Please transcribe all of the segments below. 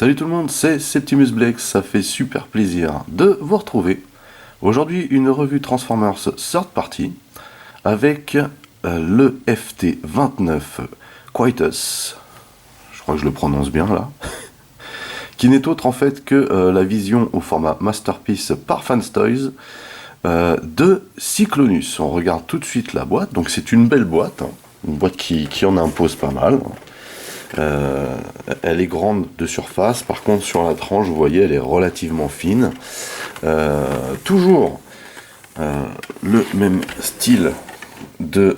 Salut tout le monde, c'est Septimus Blex, ça fait super plaisir de vous retrouver. Aujourd'hui, une revue Transformers Third Party avec le FT29 Quietus, je crois que je le prononce bien là, qui n'est autre en fait que la vision au format Masterpiece par Fanstoys de Cyclonus. On regarde tout de suite la boîte, donc c'est une belle boîte, hein, une boîte qui en impose pas mal. Elle est grande de surface, par contre sur la tranche vous voyez elle est relativement fine, toujours le même style de,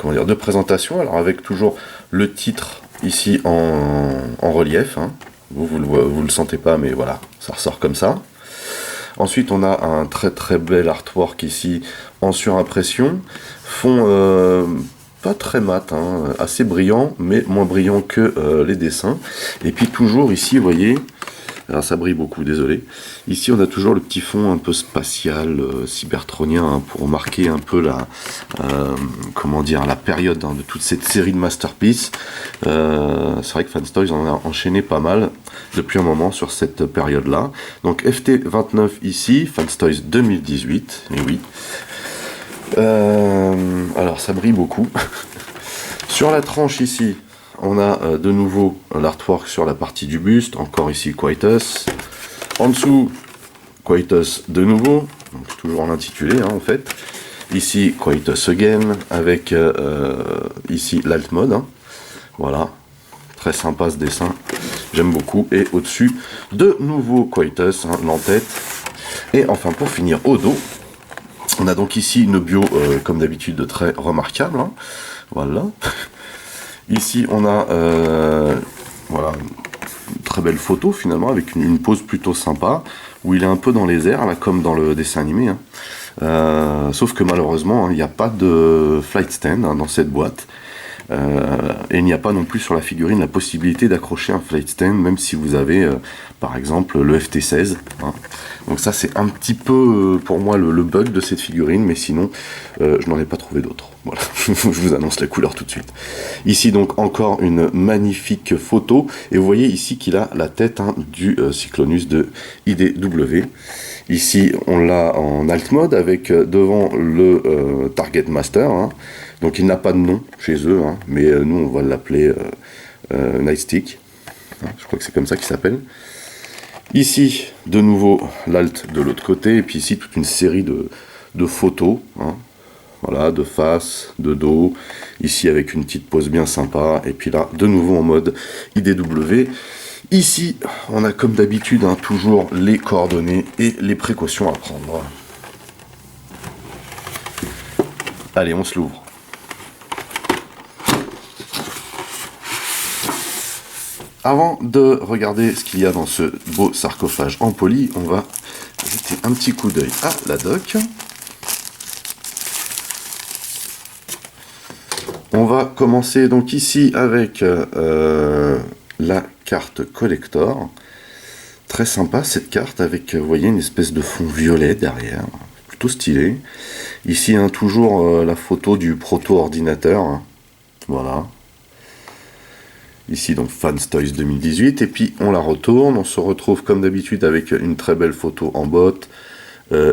de présentation, alors avec toujours le titre ici en relief, hein. Vous le sentez pas mais voilà, ça ressort comme ça. Ensuite on a un très très bel artwork ici en surimpression, fond pas très mat, hein, assez brillant, mais moins brillant que les dessins. Et puis toujours ici, vous voyez, alors ça brille beaucoup, désolé. Ici, on a toujours le petit fond un peu spatial, cybertronien, hein, pour marquer un peu la, la période, hein, de toute cette série de Masterpiece. C'est vrai que Fanstoys en a enchaîné pas mal depuis un moment sur cette période-là. Donc FT29 ici, Fanstoys 2018, et oui. Alors ça brille beaucoup. Sur la tranche ici, on a de nouveau l'artwork sur la partie du buste, encore ici Quietus. En dessous, Quietus de nouveau, donc toujours l'intitulé hein, en fait. Ici Quietus again, avec ici l'alt mode. Hein. Voilà, très sympa ce dessin, j'aime beaucoup. Et au-dessus, de nouveau Quietus, hein, l'entête. Et enfin pour finir, au dos, on a donc ici une bio, comme d'habitude, très remarquable. Hein. Voilà. Ici, on a voilà, une très belle photo, finalement, avec une pose plutôt sympa, où il est un peu dans les airs, là, comme dans le dessin animé. Hein. Sauf que malheureusement, hein, il n'y a pas de flight stand hein, dans cette boîte. Et il n'y a pas non plus sur la figurine la possibilité d'accrocher un flight stand, même si vous avez par exemple le FT16. Hein. Donc ça c'est un petit peu pour moi le bug de cette figurine, mais sinon je n'en ai pas trouvé d'autres. Voilà, je vous annonce la couleur tout de suite. Ici donc encore une magnifique photo, et vous voyez ici qu'il a la tête hein, du Cyclonus de IDW. Ici on l'a en alt mode avec devant le Target Master. Hein. Donc il n'a pas de nom chez eux, hein, mais nous on va l'appeler Nightstick. Hein, je crois que c'est comme ça qu'il s'appelle. Ici, de nouveau, l'alt de l'autre côté, et puis ici toute une série de photos, hein, voilà, de face, de dos, ici avec une petite pose bien sympa, et puis là, de nouveau en mode IDW. Ici, on a comme d'habitude hein, toujours les coordonnées et les précautions à prendre. Allez, on se l'ouvre. Avant de regarder ce qu'il y a dans ce beau sarcophage en poly, on va jeter un petit coup d'œil à la doc. On va commencer donc ici avec la carte collector. Très sympa cette carte avec, vous voyez, une espèce de fond violet derrière. Plutôt stylé. Ici, hein, toujours la photo du proto-ordinateur. Hein. Voilà. Ici donc Fanstoys 2018, et puis on la retourne, on se retrouve comme d'habitude avec une très belle photo en botte,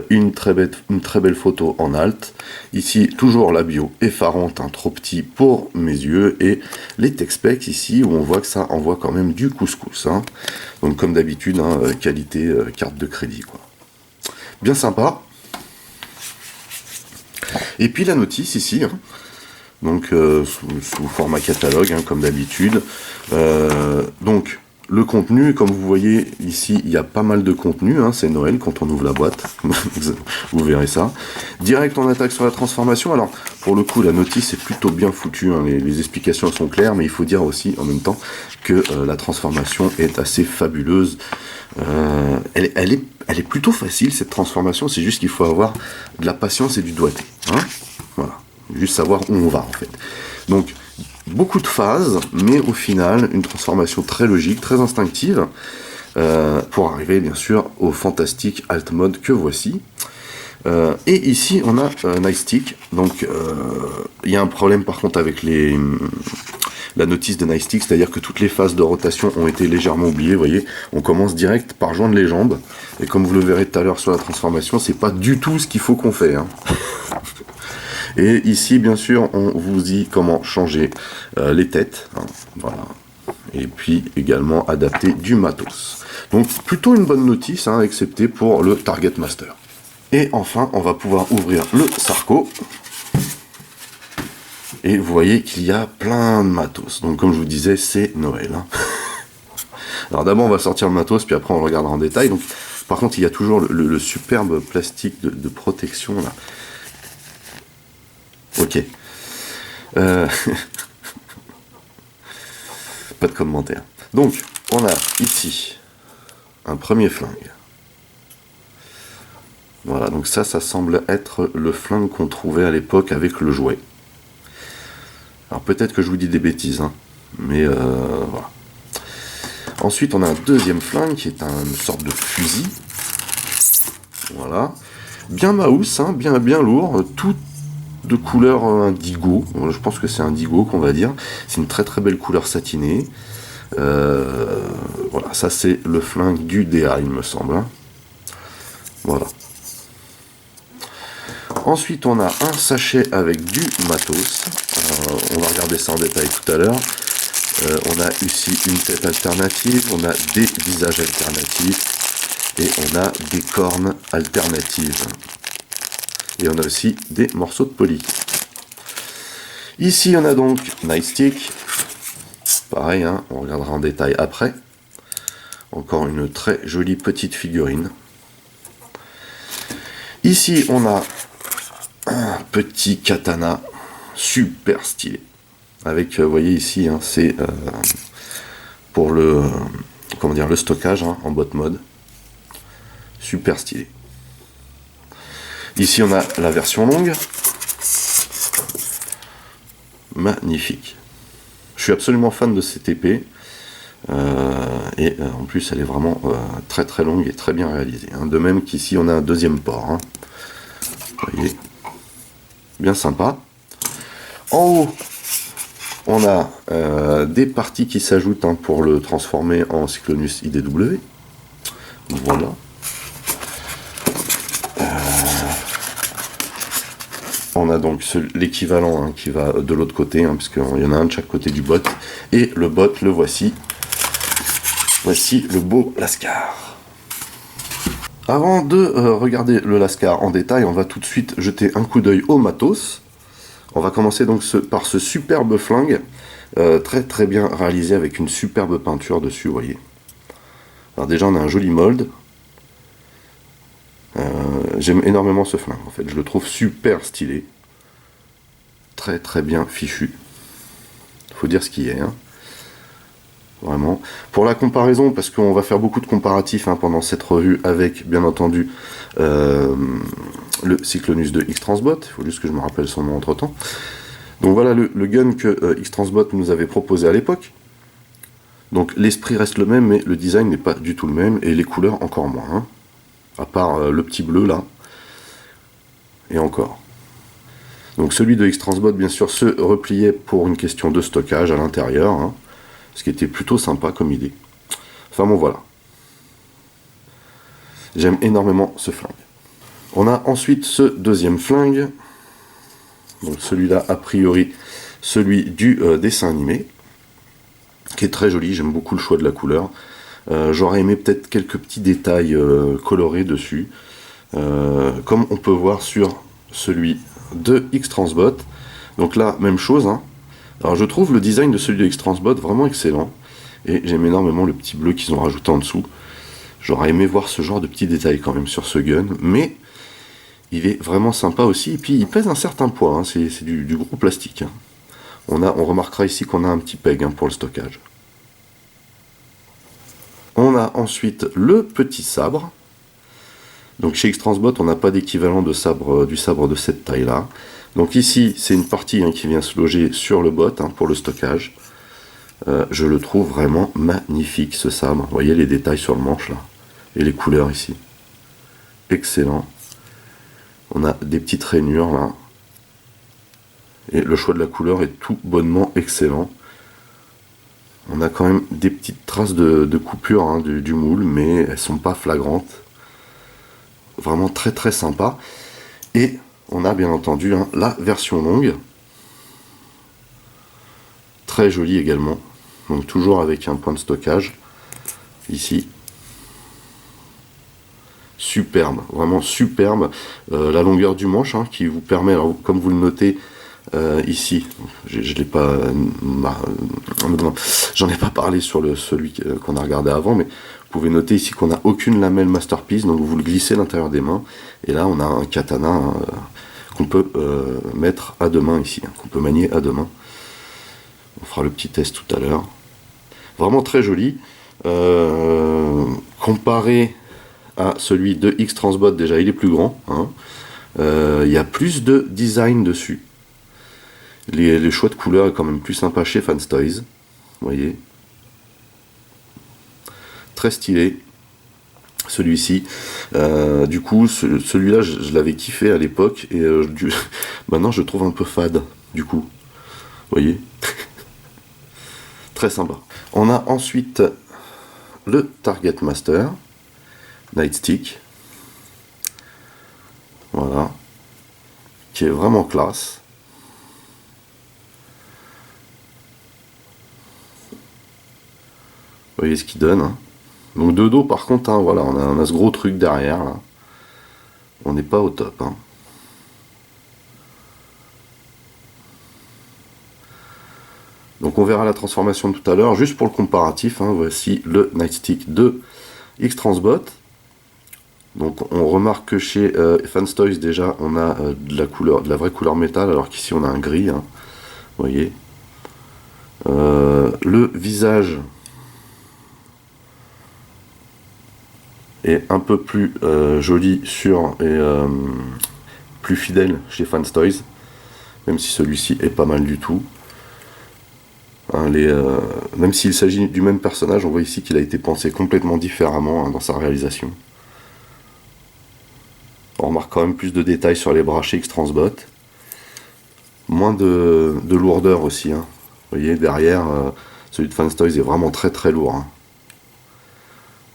une très belle photo en alt. Ici toujours la bio effarante, hein, trop petit pour mes yeux, et les tech specs ici où on voit que ça envoie quand même du couscous. Hein. Donc comme d'habitude, hein, qualité carte de crédit quoi. Bien sympa. Et puis la notice ici. Hein. Donc sous format catalogue hein, comme d'habitude. Donc le contenu, comme vous voyez ici, il y a pas mal de contenu, hein, c'est Noël quand on ouvre la boîte, vous verrez ça. Direct on attaque sur la transformation, alors pour le coup la notice est plutôt bien foutue, hein, les explications sont claires, mais il faut dire aussi en même temps que la transformation est assez fabuleuse. Elle est plutôt facile cette transformation, c'est juste qu'il faut avoir de la patience et du doigté. Hein, voilà. Juste savoir où on va en fait. Donc beaucoup de phases, mais au final une transformation très logique, très instinctive, pour arriver bien sûr au fantastique alt mode que voici. Et ici on a Nightstick. Donc il y a un problème par contre avec la notice de Nightstick, c'est-à-dire que toutes les phases de rotation ont été légèrement oubliées. Vous voyez, on commence direct par joindre les jambes, et comme vous le verrez tout à l'heure sur la transformation, c'est pas du tout ce qu'il faut qu'on fait, hein. Et ici, bien sûr, on vous dit comment changer les têtes, hein, voilà. Et puis également adapter du matos. Donc plutôt une bonne notice, hein, excepté pour le Target Master. Et enfin, on va pouvoir ouvrir le Sarco. Et vous voyez qu'il y a plein de matos. Donc comme je vous disais, c'est Noël, hein. Alors d'abord, on va sortir le matos, puis après on le regardera en détail. Donc, par contre, il y a toujours le superbe plastique de protection, là. Ok. Pas de commentaire. Donc, on a ici un premier flingue. Voilà, donc ça semble être le flingue qu'on trouvait à l'époque avec le jouet. Alors peut-être que je vous dis des bêtises, hein, mais voilà. Ensuite, on a un deuxième flingue qui est une sorte de fusil. Voilà. Bien mouse, hein, bien lourd, tout de couleur indigo. Je pense que c'est indigo qu'on va dire. C'est une très très belle couleur satinée. Voilà, ça c'est le flingue du DA, il me semble, hein. Voilà. Ensuite, on a un sachet avec du matos. On va regarder ça en détail tout à l'heure. On a ici une tête alternative, on a des visages alternatifs et on a des cornes alternatives. Et on a aussi des morceaux de poli. Ici, on a donc Nightstick. Pareil, hein, on regardera en détail après. Encore une très jolie petite figurine. Ici, on a un petit katana super stylé. Avec, vous voyez ici, hein, c'est pour le, comment dire, le stockage, hein, en bot mode. Super stylé. Ici, on a la version longue. Magnifique. Je suis absolument fan de cette épée. Et en plus, elle est vraiment très très longue et très bien réalisée, hein. De même qu'ici, on a un deuxième port, hein. Vous voyez, bien sympa. En haut, on a des parties qui s'ajoutent, hein, pour le transformer en Cyclonus IDW. Voilà. On a donc l'équivalent, hein, qui va de l'autre côté, hein, puisqu'il y en a un de chaque côté du bot. Et le bot, le voici. Voici le beau Lascar. Avant de regarder le Lascar en détail, on va tout de suite jeter un coup d'œil au matos. On va commencer donc par ce superbe flingue, très très bien réalisé avec une superbe peinture dessus, vous voyez. Alors déjà, on a un joli mold. J'aime énormément ce flingue, en fait. Je le trouve super stylé. Très très bien fichu. Faut dire ce qui est, hein. Vraiment. Pour la comparaison, parce qu'on va faire beaucoup de comparatifs, hein, pendant cette revue avec, bien entendu, le Cyclonus de X-Transbot. Il faut juste que je me rappelle son nom entre temps. Donc voilà le gun que X-Transbot nous avait proposé à l'époque. Donc l'esprit reste le même, mais le design n'est pas du tout le même, et les couleurs encore moins, hein. À part le petit bleu là. Et encore. Donc celui de X-Transbot, bien sûr, se repliait pour une question de stockage à l'intérieur, hein. Ce qui était plutôt sympa comme idée. Enfin bon, voilà. J'aime énormément ce flingue. On a ensuite ce deuxième flingue. Donc celui-là, a priori, celui du dessin animé. Qui est très joli, j'aime beaucoup le choix de la couleur. J'aurais aimé peut-être quelques petits détails colorés dessus. Comme on peut voir sur celui de X-Transbot. Donc là, même chose, hein. Alors je trouve le design de celui de X-Transbot vraiment excellent, et j'aime énormément le petit bleu qu'ils ont rajouté en dessous. J'aurais aimé voir ce genre de petits détails quand même sur ce gun, mais il est vraiment sympa aussi, et puis il pèse un certain poids, hein. C'est du gros plastique, hein. On remarquera ici qu'on a un petit peg, hein, pour le stockage. On a ensuite le petit sabre. Donc chez X-Transbot, on n'a pas d'équivalent de sabre, du sabre de cette taille-là. Donc ici, c'est une partie, hein, qui vient se loger sur le bot, hein, pour le stockage. Je le trouve vraiment magnifique, ce sabre. Vous voyez les détails sur le manche là, et les couleurs ici. Excellent. On a des petites rainures là. Et le choix de la couleur est tout bonnement excellent. On a quand même des petites traces de coupure hein, du moule, mais elles sont pas flagrantes. Vraiment très très sympa. Et on a bien entendu hein, la version longue. Très jolie également. Donc toujours avec un point de stockage. Ici. Superbe, vraiment superbe. La longueur du manche hein, qui vous permet, alors, comme vous le notez ici, je l'ai pas, j'en ai pas parlé sur celui qu'on a regardé avant, mais vous pouvez noter ici qu'on n'a aucune lamelle masterpiece, donc vous le glissez à l'intérieur des mains, et là on a un katana hein, qu'on peut mettre à deux mains ici, hein, qu'on peut manier à deux mains. On fera le petit test tout à l'heure. Vraiment très joli. Comparé à celui de X-Transbot, déjà il est plus grand. Hein. Il y a plus de design dessus. Les choix de couleurs est quand même plus sympa chez Fanstoys. Vous voyez. Très stylé. Celui-ci. Du coup, celui-là, je l'avais kiffé à l'époque. Et maintenant, je le trouve un peu fade. Du coup. Vous voyez. Très sympa. On a ensuite le Target Master. Nightstick. Voilà. Qui est vraiment classe. Vous voyez ce qu'il donne. Hein. Donc de dos par contre, hein, voilà, on a ce gros truc derrière. Là. On n'est pas au top. Hein. Donc on verra la transformation tout à l'heure. Juste pour le comparatif, hein, voici le Nightstick de X-Transbot. Donc on remarque que chez Fanstoys déjà on a de la vraie couleur métal, alors qu'ici on a un gris. Hein, vous voyez. Le visage est un peu plus joli et plus fidèle chez Fanstoys, même si celui-ci est pas mal du tout. Hein, même s'il s'agit du même personnage, on voit ici qu'il a été pensé complètement différemment hein, dans sa réalisation. On remarque quand même plus de détails sur les bras chez X-Transbot. Moins de lourdeur aussi. Hein. Vous voyez, derrière, celui de Fanstoys est vraiment très très lourd. Hein.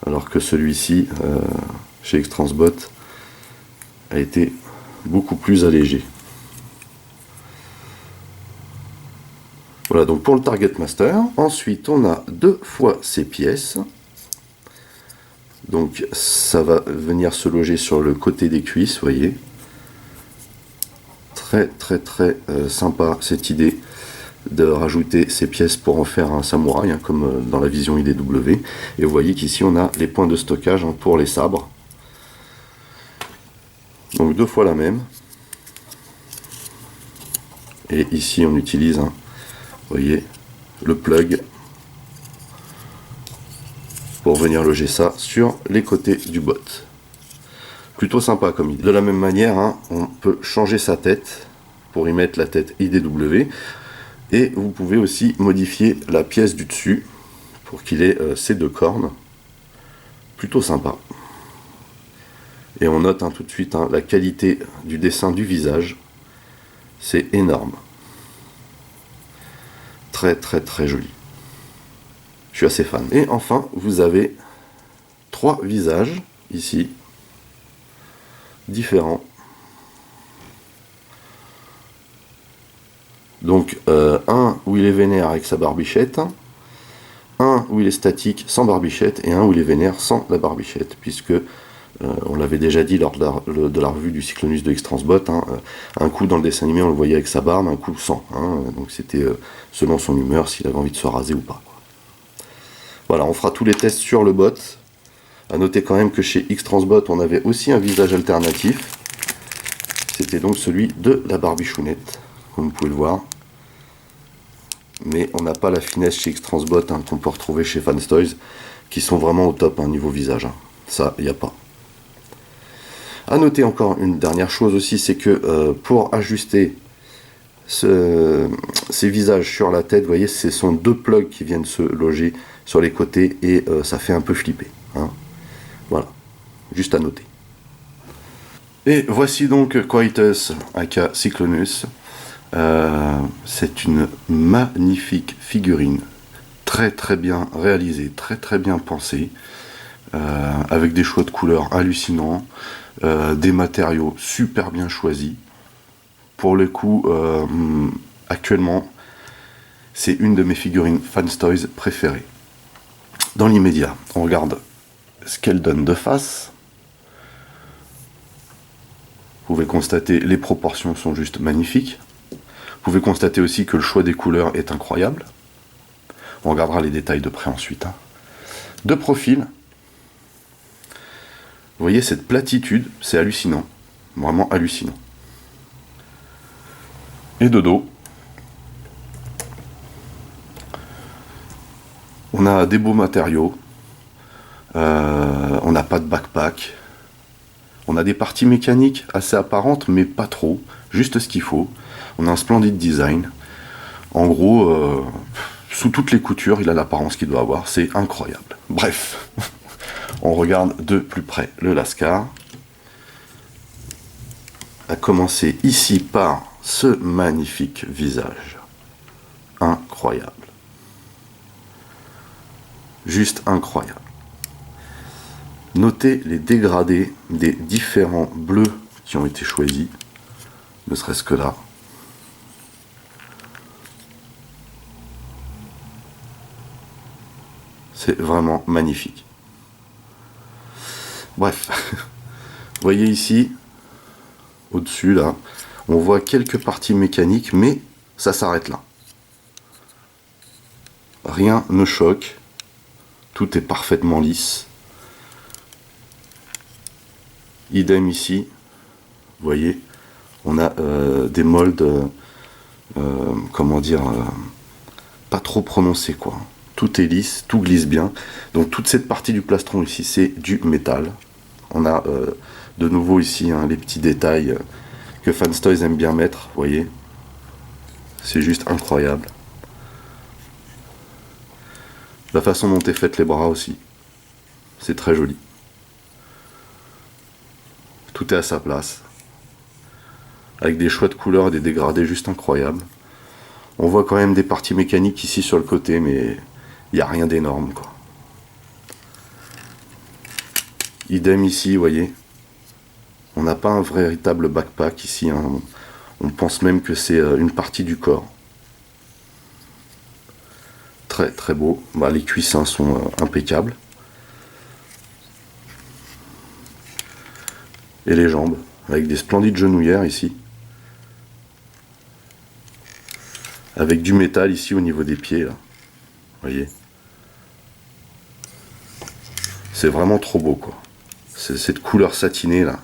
Alors que celui-ci, chez X-Transbot, a été beaucoup plus allégé. Voilà donc pour le Target Master. Ensuite, on a deux fois ces pièces. Donc ça va venir se loger sur le côté des cuisses, vous voyez. Très très très sympa cette idée de rajouter ces pièces pour en faire un samouraï, hein, comme dans la vision IDW. Et vous voyez qu'ici on a les points de stockage hein, pour les sabres. Donc deux fois la même. Et ici on utilise, hein, vous voyez, le plug pour venir loger ça sur les côtés du bot. Plutôt sympa comme idée. De la même manière, hein, on peut changer sa tête pour y mettre la tête IDW. Et vous pouvez aussi modifier la pièce du dessus pour qu'il ait ces deux cornes. Plutôt sympa. Et on note hein, tout de suite hein, la qualité du dessin du visage. C'est énorme. Très très très joli. Je suis assez fan. Et enfin, vous avez trois visages ici, différents. Donc un où il est vénère avec sa barbichette, un où il est statique sans barbichette, et un où il est vénère sans la barbichette, puisque on l'avait déjà dit lors de la revue du Cyclonus de X-Transbot, hein, un coup dans le dessin animé on le voyait avec sa barbe, un coup sans. Hein, donc c'était selon son humeur s'il avait envie de se raser ou pas. Voilà, on fera tous les tests sur le bot. A noter quand même que chez X-Transbot, on avait aussi un visage alternatif. C'était donc celui de la barbichounette, comme vous pouvez le voir. Mais on n'a pas la finesse chez X-Transbot hein, qu'on peut retrouver chez Fanstoys, qui sont vraiment au top hein, niveau visage. Hein. Ça, il n'y a pas. A noter encore une dernière chose aussi, c'est que pour ajuster ces visages sur la tête, vous voyez, ce sont deux plugs qui viennent se loger sur les côtés et ça fait un peu flipper. Hein. Voilà, juste à noter. Et voici donc Quietus aka Cyclonus. C'est une magnifique figurine, très très bien réalisé, très très bien pensé, avec des choix de couleurs hallucinants, des matériaux super bien choisis. Pour le coup, actuellement, c'est une de mes figurines Fanstoys préférées. Dans l'immédiat, on regarde ce qu'elle donne de face. Vous pouvez constater les proportions sont juste magnifiques. Vous pouvez constater aussi que le choix des couleurs est incroyable. On regardera les détails de près ensuite. De profil, vous voyez cette platitude, c'est hallucinant. Vraiment hallucinant. Et de dos, on a des beaux matériaux. On n'a pas de backpack. On a des parties mécaniques assez apparentes, mais pas trop. Juste ce qu'il faut. On a un splendide design. En gros, sous toutes les coutures, il a l'apparence qu'il doit avoir. C'est incroyable. Bref, on regarde de plus près le Lascar. À commencer ici par ce magnifique visage. Incroyable. Juste incroyable. Notez les dégradés des différents bleus qui ont été choisis, ne serait-ce que là. C'est vraiment magnifique. Bref, vous voyez ici, au-dessus là, on voit quelques parties mécaniques, mais ça s'arrête là. Rien ne choque, tout est parfaitement lisse. Idem ici, vous voyez, on a des molds, comment dire, pas trop prononcés quoi. Tout est lisse, tout glisse bien. Donc toute cette partie du plastron ici, c'est du métal. On a de nouveau ici les petits détails que Fanstoys aime bien mettre, vous voyez. C'est juste incroyable. La façon dont est faite les bras aussi, c'est très joli. Tout est à sa place. Avec des choix de couleurs et des dégradés juste incroyables. On voit quand même des parties mécaniques ici sur le côté, mais il n'y a rien d'énorme quoi. Idem ici, vous voyez. On n'a pas un véritable backpack ici. On pense même que c'est une partie du corps. Très très beau. Bah, les cuisses sont impeccables. Et les jambes, avec des splendides genouillères ici. Avec du métal ici au niveau des pieds, là. Vous voyez. C'est vraiment trop beau, quoi. Cette couleur satinée, là,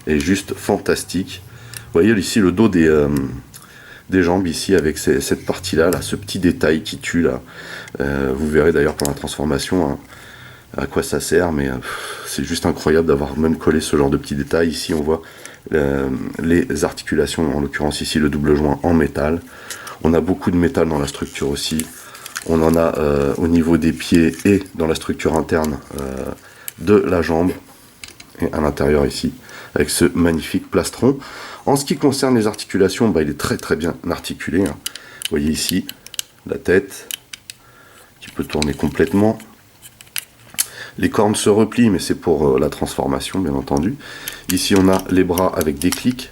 est juste fantastique. Vous voyez ici le dos des jambes, ici, avec cette partie-là, là, ce petit détail qui tue, là. Vous verrez d'ailleurs pour la transformation à quoi ça sert, mais c'est juste incroyable d'avoir même collé ce genre de petits détails. Ici, on voit les articulations, en l'occurrence ici le double joint en métal. On a beaucoup de métal dans la structure aussi. On en a au niveau des pieds et dans la structure interne de la jambe et à l'intérieur ici avec ce magnifique plastron. En ce qui concerne les articulations, bah, il est très très bien articulé. Vous voyez ici la tête qui peut tourner complètement. Les cornes se replient, mais c'est pour la transformation, bien entendu. Ici, on a les bras avec des clics.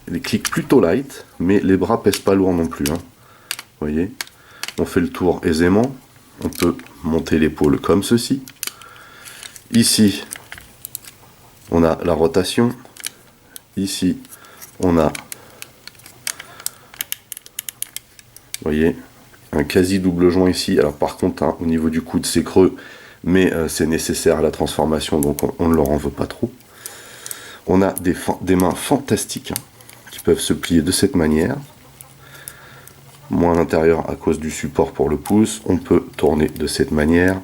Des clics plutôt light, mais les bras pèsent pas lourd non plus. Vous voyez, on fait le tour aisément. On peut monter l'épaule comme ceci. Ici, on a la rotation. Ici, on a, vous voyez, un quasi double joint ici. Alors par contre, au niveau du coude, c'est creux. Mais c'est nécessaire à la transformation, donc on ne leur en veut pas trop. On a des mains fantastiques qui peuvent se plier de cette manière. Moins à l'intérieur à cause du support pour le pouce. On peut tourner de cette manière.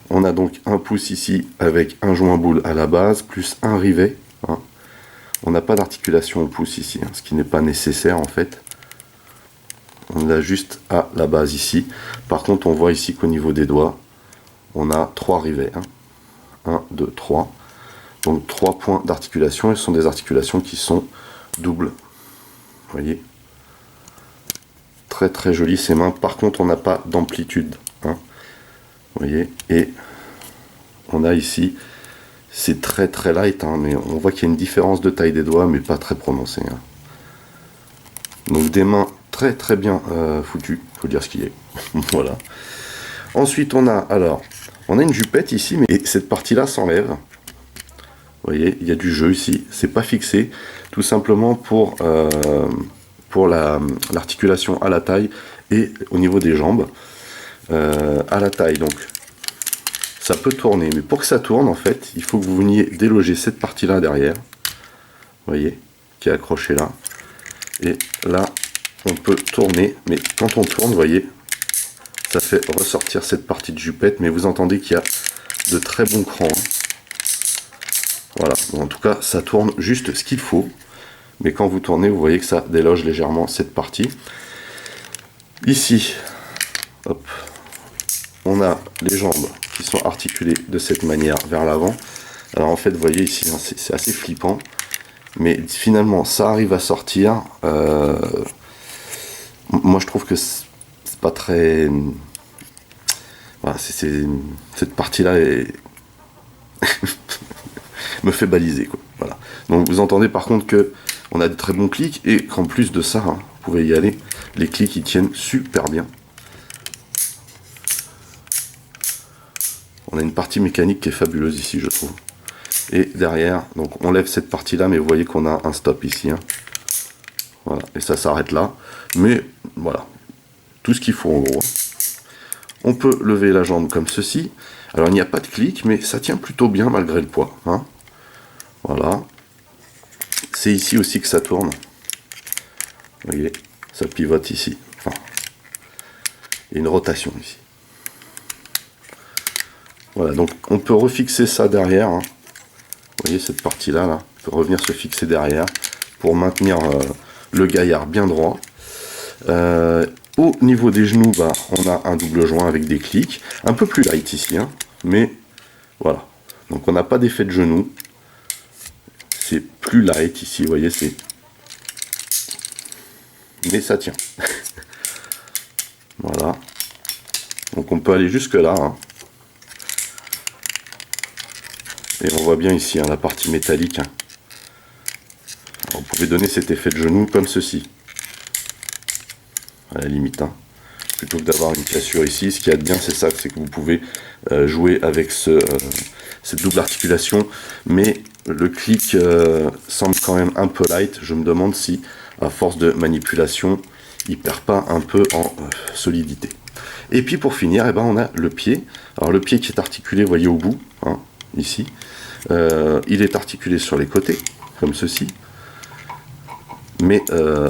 On a donc un pouce ici avec un joint boule à la base, plus un rivet. On n'a pas d'articulation au pouce ici, ce qui n'est pas nécessaire en fait. On l'a juste à la base ici. Par contre, on voit ici qu'au niveau des doigts, on a 3 rivets, 1, 2, 3. Donc 3 points d'articulation, et ce sont des articulations qui sont doubles. Vous voyez, très très jolies ces mains. Par contre, on n'a pas d'amplitude. Hein. Vous voyez, et on a ici, c'est très très light, hein, mais on voit qu'il y a une différence de taille des doigts, mais pas très prononcée. Hein. Donc des mains très très bien foutues, faut dire ce qu'il est. Voilà. Ensuite, on a une jupette ici, mais cette partie-là s'enlève. Vous voyez, il y a du jeu ici, c'est pas fixé, tout simplement pour l'articulation à la taille et au niveau des jambes. À la taille, donc ça peut tourner, mais pour que ça tourne, en fait, il faut que vous veniez déloger cette partie-là derrière, vous voyez, qui est accrochée là, et là, on peut tourner, mais quand on tourne, vous voyez, ça fait ressortir cette partie de jupette, mais vous entendez qu'il y a de très bons crans. Hein. Voilà, bon, en tout cas, ça tourne juste ce qu'il faut, mais quand vous tournez, vous voyez que ça déloge légèrement cette partie. Ici, hop, on a les jambes qui sont articulées de cette manière vers l'avant. Alors en fait, vous voyez ici, hein, c'est assez flippant, mais finalement, ça arrive à sortir. Moi, je trouve que c'est pas très... Voilà, cette partie-là est... me fait baliser, quoi. Voilà. Donc vous entendez par contre que on a de très bons clics, et qu'en plus de ça, hein, vous pouvez y aller, les clics ils tiennent super bien. On a une partie mécanique qui est fabuleuse ici, je trouve. Et derrière, donc on lève cette partie-là, mais vous voyez qu'on a un stop ici. Hein. Voilà, et ça s'arrête là. Mais voilà, tout ce qu'il faut en gros. On peut lever la jambe comme ceci. Alors il n'y a pas de clic, mais ça tient plutôt bien malgré le poids. Hein. Voilà. C'est ici aussi que ça tourne. Vous voyez, ça pivote ici. Enfin, il y a une rotation ici. Voilà, donc on peut refixer ça derrière. Hein. Vous voyez cette partie-là, là, on peut revenir se fixer derrière pour maintenir le gaillard bien droit. Au niveau des genoux, bah, on a un double joint avec des clics. Un peu plus light ici, hein, mais voilà. Donc on n'a pas d'effet de genou. C'est plus light ici, vous voyez, c'est... Mais ça tient. Voilà. Donc on peut aller jusque là. Hein. Et on voit bien ici hein, la partie métallique. Hein. Alors, vous pouvez donner cet effet de genou comme ceci. À la limite. Hein. Plutôt que d'avoir une cassure ici, ce qu'il y a de bien, c'est ça, c'est que vous pouvez jouer avec cette double articulation. Mais le clic semble quand même un peu light. Je me demande si, à force de manipulation, il perd pas un peu en solidité. Et puis pour finir, eh ben, on a le pied. Alors le pied qui est articulé, vous voyez au bout, hein, ici. Il est articulé sur les côtés, comme ceci. Mais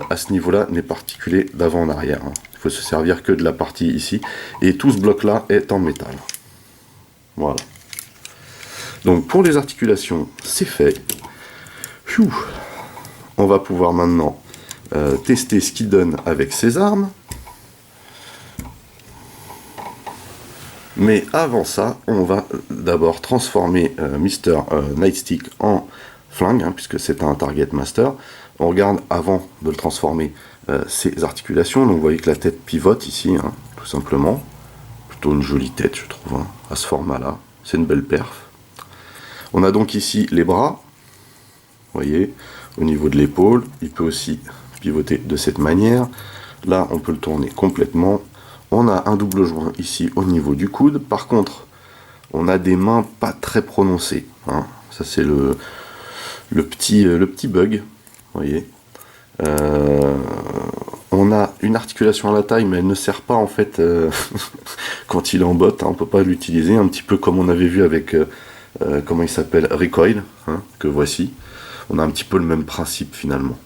à ce niveau-là, n'est pas articulé d'avant en arrière. Hein. Il faut se servir que de la partie ici. Et tout ce bloc-là est en métal. Voilà. Donc pour les articulations, c'est fait. Pfiou. On va pouvoir maintenant tester ce qu'il donne avec ses armes. Mais avant ça, on va d'abord transformer Mr. Nightstick en flingue, hein, puisque c'est un Target Master. On regarde avant de le transformer ses articulations. Donc vous voyez que la tête pivote ici, hein, tout simplement. Plutôt une jolie tête, je trouve, hein, à ce format-là. C'est une belle perf. On a donc ici les bras. Vous voyez, au niveau de l'épaule, il peut aussi pivoter de cette manière. Là, on peut le tourner complètement. On a un double joint ici au niveau du coude. Par contre, on a des mains pas très prononcées. Hein. Ça, c'est le petit bug. Vous voyez. On a une articulation à la taille, mais elle ne sert pas en fait quand il est en botte. Hein, on peut pas l'utiliser. Un petit peu comme on avait vu avec comment il s'appelle, Recoil, hein, que voici. On a un petit peu le même principe finalement.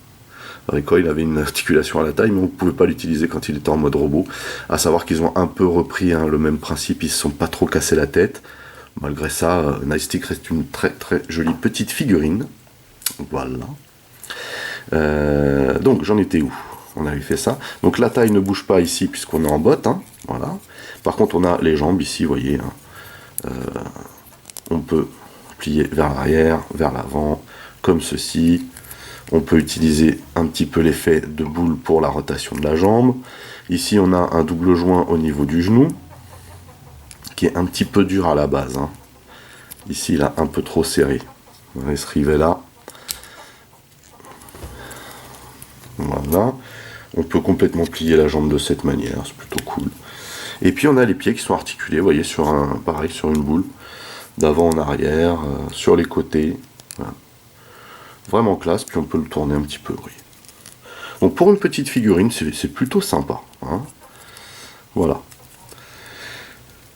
Recoil avait une articulation à la taille, mais on ne pouvait pas l'utiliser quand il était en mode robot. À savoir qu'ils ont un peu repris hein, le même principe, ils ne se sont pas trop cassés la tête. Malgré ça, Nightstick reste une très très jolie petite figurine. Voilà. Donc j'en étais où? On avait fait ça. Donc la taille ne bouge pas ici puisqu'on est en botte. Hein, voilà. Par contre, on a les jambes ici, vous voyez. Hein, on peut plier vers l'arrière, vers l'avant, comme ceci. On peut utiliser un petit peu l'effet de boule pour la rotation de la jambe. Ici, on a un double joint au niveau du genou, qui est un petit peu dur à la base, hein. Ici, il a un peu trop serré. On va se rivet là. Voilà. On peut complètement plier la jambe de cette manière, c'est plutôt cool. Et puis on a les pieds qui sont articulés, vous voyez, sur pareil, sur une boule, d'avant en arrière, sur les côtés. Voilà. Vraiment classe, puis on peut le tourner un petit peu, oui. Donc pour une petite figurine, c'est plutôt sympa, hein. Voilà.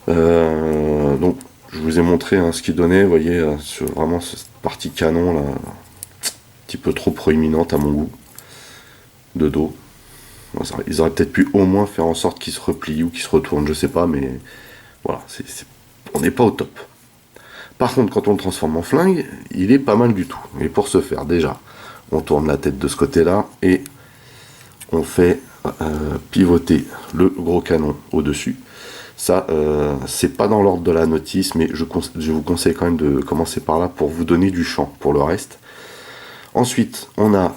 Donc je vous ai montré, hein, ce qu'il donnait, vous voyez, sur vraiment cette partie canon là, un petit peu trop proéminente à mon goût, de dos. Ils auraient peut-être pu au moins faire en sorte qu'il se replie ou qu'il se retourne, je sais pas, mais voilà, on n'est pas au top. Par contre, quand on le transforme en flingue, il est pas mal du tout. Et pour ce faire, déjà, on tourne la tête de ce côté-là et on fait pivoter le gros canon au-dessus. Ça, c'est pas dans l'ordre de la notice, mais je vous conseille quand même de commencer par là pour vous donner du champ pour le reste. Ensuite, on a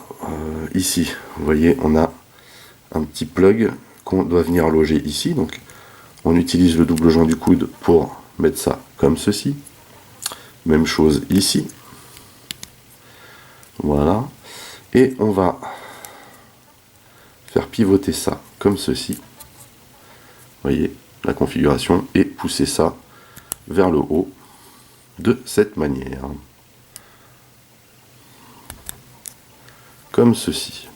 ici, vous voyez, on a un petit plug qu'on doit venir loger ici. Donc, on utilise le double joint du coude pour mettre ça comme ceci. Même chose ici. Voilà. Et on va faire pivoter ça comme ceci. Vous voyez la configuration, et pousser ça vers le haut de cette manière. Comme ceci.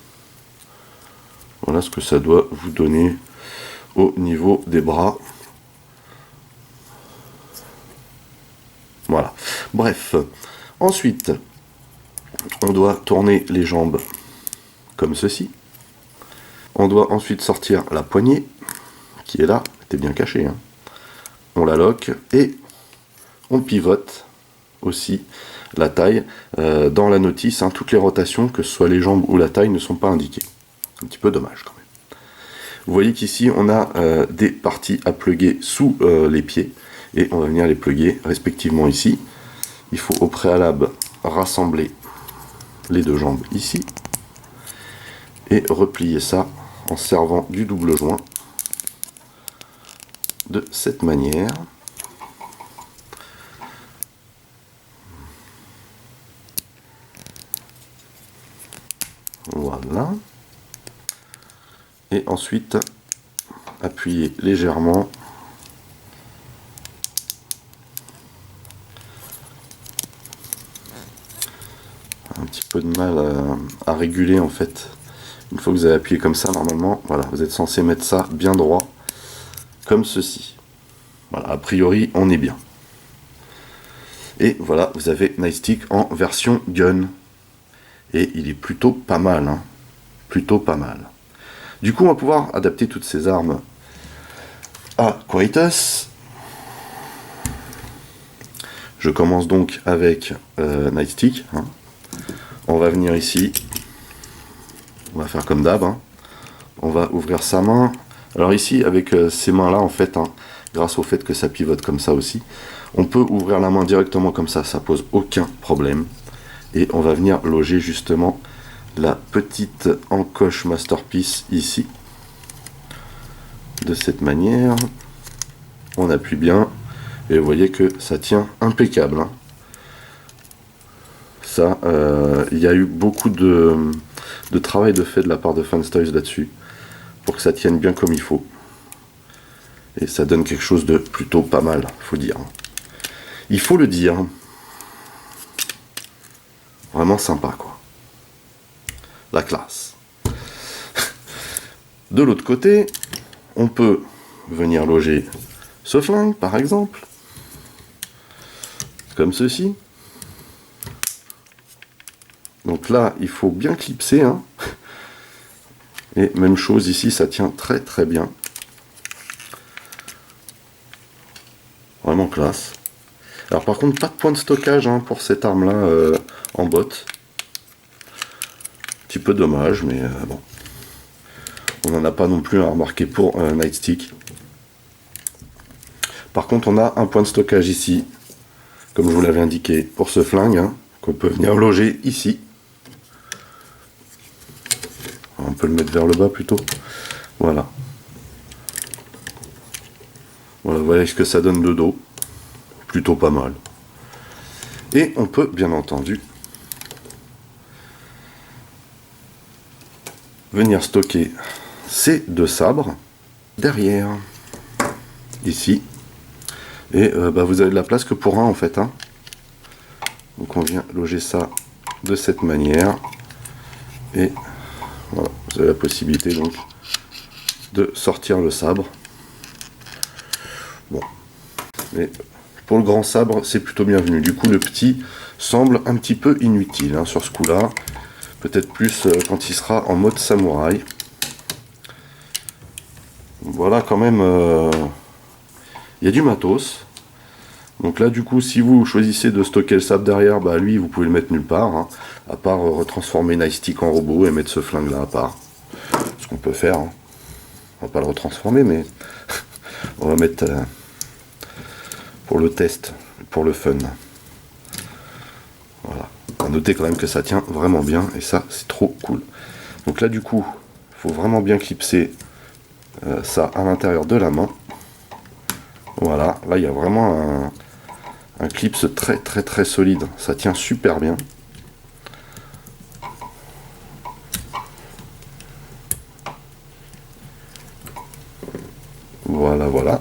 Voilà ce que ça doit vous donner au niveau des bras. Voilà. Bref. Ensuite, on doit tourner les jambes comme ceci. On doit ensuite sortir la poignée, qui est là, était bien cachée, hein. On la lock et on pivote aussi la taille. Dans la notice, hein, toutes les rotations, que ce soit les jambes ou la taille, ne sont pas indiquées. Un petit peu dommage quand même. Vous voyez qu'ici on a des parties à plugger sous les pieds, et on va venir les plugger respectivement ici. Il faut au préalable rassembler les deux jambes ici et replier ça en servant du double joint de cette manière. Voilà. Et ensuite, appuyer légèrement un petit peu de mal à réguler en fait. Une fois que vous avez appuyé comme ça, normalement, voilà, vous êtes censé mettre ça bien droit, comme ceci. Voilà, a priori, on est bien. Et voilà, vous avez Nightstick en version gun. Et il est plutôt pas mal, hein. Plutôt pas mal. Du coup, on va pouvoir adapter toutes ces armes à Quietus. Je commence donc avec Nightstick, hein. On va venir ici. On va faire comme d'hab, hein. On va ouvrir sa main. Alors ici, avec ces mains-là, en fait, hein, grâce au fait que ça pivote comme ça aussi, on peut ouvrir la main directement comme ça pose aucun problème. Et on va venir loger justement la petite encoche Masterpiece ici. De cette manière. On appuie bien. Et vous voyez que ça tient impeccable, hein. Ça, il y a eu beaucoup de travail de fait de la part de Fanstoys là-dessus, pour que ça tienne bien comme il faut. Et ça donne quelque chose de plutôt pas mal, faut dire. Il faut le dire. Vraiment sympa, quoi. La classe. De l'autre côté, on peut venir loger ce flingue, par exemple. Comme ceci. Donc là, il faut bien clipser, hein. Et même chose ici, ça tient très très bien. Vraiment classe. Alors par contre, pas de point de stockage, hein, pour cette arme-là en botte. Un petit peu dommage, mais bon. On n'en a pas non plus à remarquer pour Nightstick. Par contre, on a un point de stockage ici, comme je vous l'avais indiqué, pour ce flingue, hein, qu'on peut venir loger ici. On peut le mettre vers le bas plutôt. Voilà. Voilà ce que ça donne de dos. Plutôt pas mal. Et on peut bien entendu venir stocker ces deux sabres derrière, ici. Et vous avez de la place que pour un en fait. Hein. Donc on vient loger ça de cette manière. Et voilà, vous avez la possibilité donc de sortir le sabre. Bon. Mais pour le grand sabre, c'est plutôt bienvenu. Du coup, le petit semble un petit peu inutile hein, sur ce coup-là. Peut-être plus quand il sera en mode samouraï. Voilà, quand même, il y a du matos. Donc là, du coup, si vous choisissez de stocker le sabre derrière, lui, vous pouvez le mettre nulle part. Hein, à part retransformer Nightstick en robot et mettre ce flingue-là à part. Ce qu'on peut faire. Hein. On va pas le retransformer, mais on va mettre pour le test, pour le fun. Voilà. À noter quand même que ça tient vraiment bien et ça c'est trop cool. Donc là du coup, il faut vraiment bien clipser ça à l'intérieur de la main. Voilà, là il y a vraiment un clips très solide. Ça tient super bien. Voilà.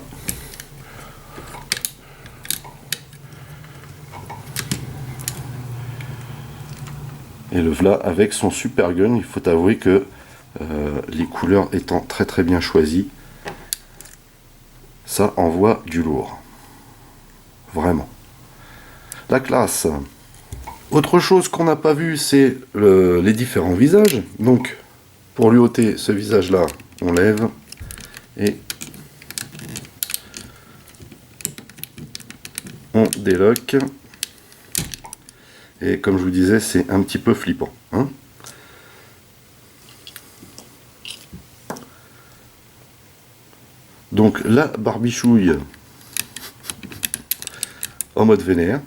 Et le voilà avec son super gun. Il faut avouer que les couleurs étant très bien choisies, ça envoie du lourd. Vraiment. La classe. Autre chose qu'on n'a pas vu, c'est les différents visages. Donc, pour lui ôter ce visage-là, on lève et on déloque. Et comme je vous disais, c'est un petit peu flippant. Hein. Donc la barbichouille en mode vénère.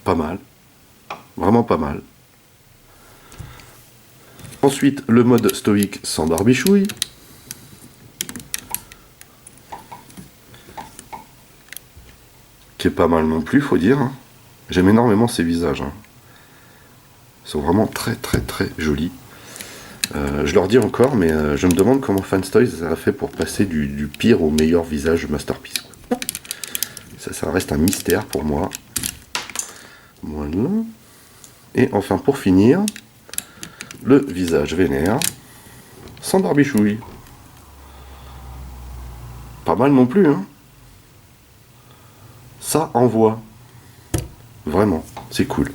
Pas mal. Vraiment pas mal. Ensuite, le mode stoïque sans barbichouille. Qui est pas mal non plus, faut dire. Hein. J'aime énormément ces visages. Hein. Ils sont vraiment très jolis. Je leur dis encore, mais je me demande comment Fanstoys a fait pour passer du pire au meilleur visage Masterpiece. Ça reste un mystère pour moi. Voilà. Et enfin, pour finir, le visage vénère, sans barbichouille. Pas mal non plus, hein. Ça envoie. Vraiment, c'est cool.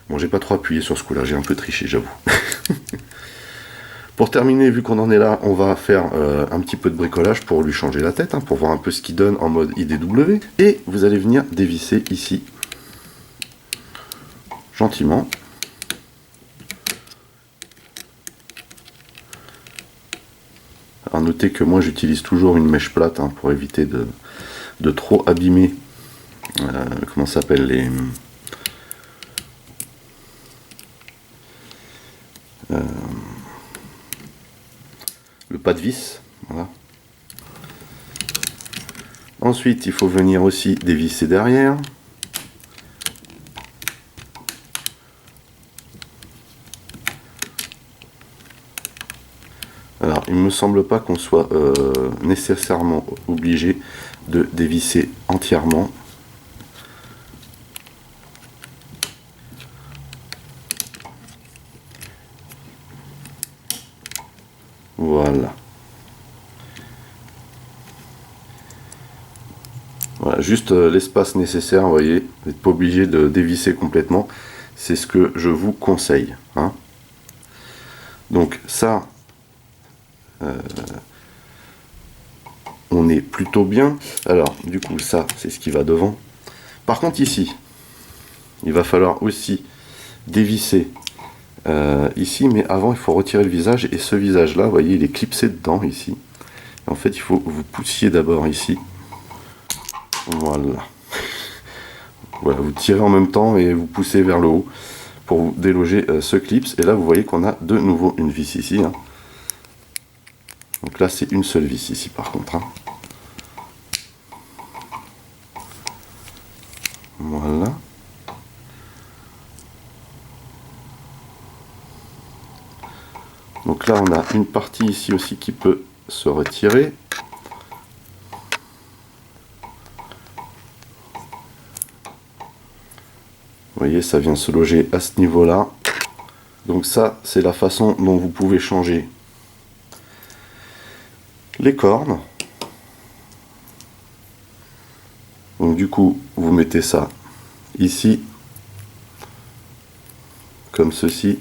Bon, j'ai pas trop appuyé sur ce coup-là, j'ai un peu triché, j'avoue. Pour terminer, vu qu'on en est là, on va faire un petit peu de bricolage pour lui changer la tête, hein, pour voir un peu ce qu'il donne en mode IDW. Et vous allez venir dévisser ici, gentiment. Alors notez que moi j'utilise toujours une mèche plate hein, pour éviter de trop abîmer, comment ça s'appelle, le pas de vis. Voilà. Ensuite, il faut venir aussi dévisser derrière. Alors, il ne me semble pas qu'on soit nécessairement obligé de dévisser entièrement. Voilà. Voilà, juste l'espace nécessaire, vous voyez, vous n'êtes pas obligé de dévisser complètement. C'est ce que je vous conseille. Hein. Donc ça, on est plutôt bien. Alors, du coup, ça, c'est ce qui va devant. Par contre, ici, il va falloir aussi dévisser ici, mais avant, il faut retirer le visage. Et ce visage-là, vous voyez, il est clipsé dedans, ici. En fait, il faut que vous poussiez d'abord ici. Voilà. Voilà, vous tirez en même temps et vous poussez vers le haut pour vous déloger ce clips. Et là, vous voyez qu'on a de nouveau une vis ici. Hein. Donc là, c'est une seule vis ici, par contre. Hein. Voilà. Donc là, on a une partie ici aussi qui peut se retirer. Vous voyez, ça vient se loger à ce niveau-là. Donc ça, c'est la façon dont vous pouvez changer les cornes. Donc du coup, vous mettez ça ici, comme ceci.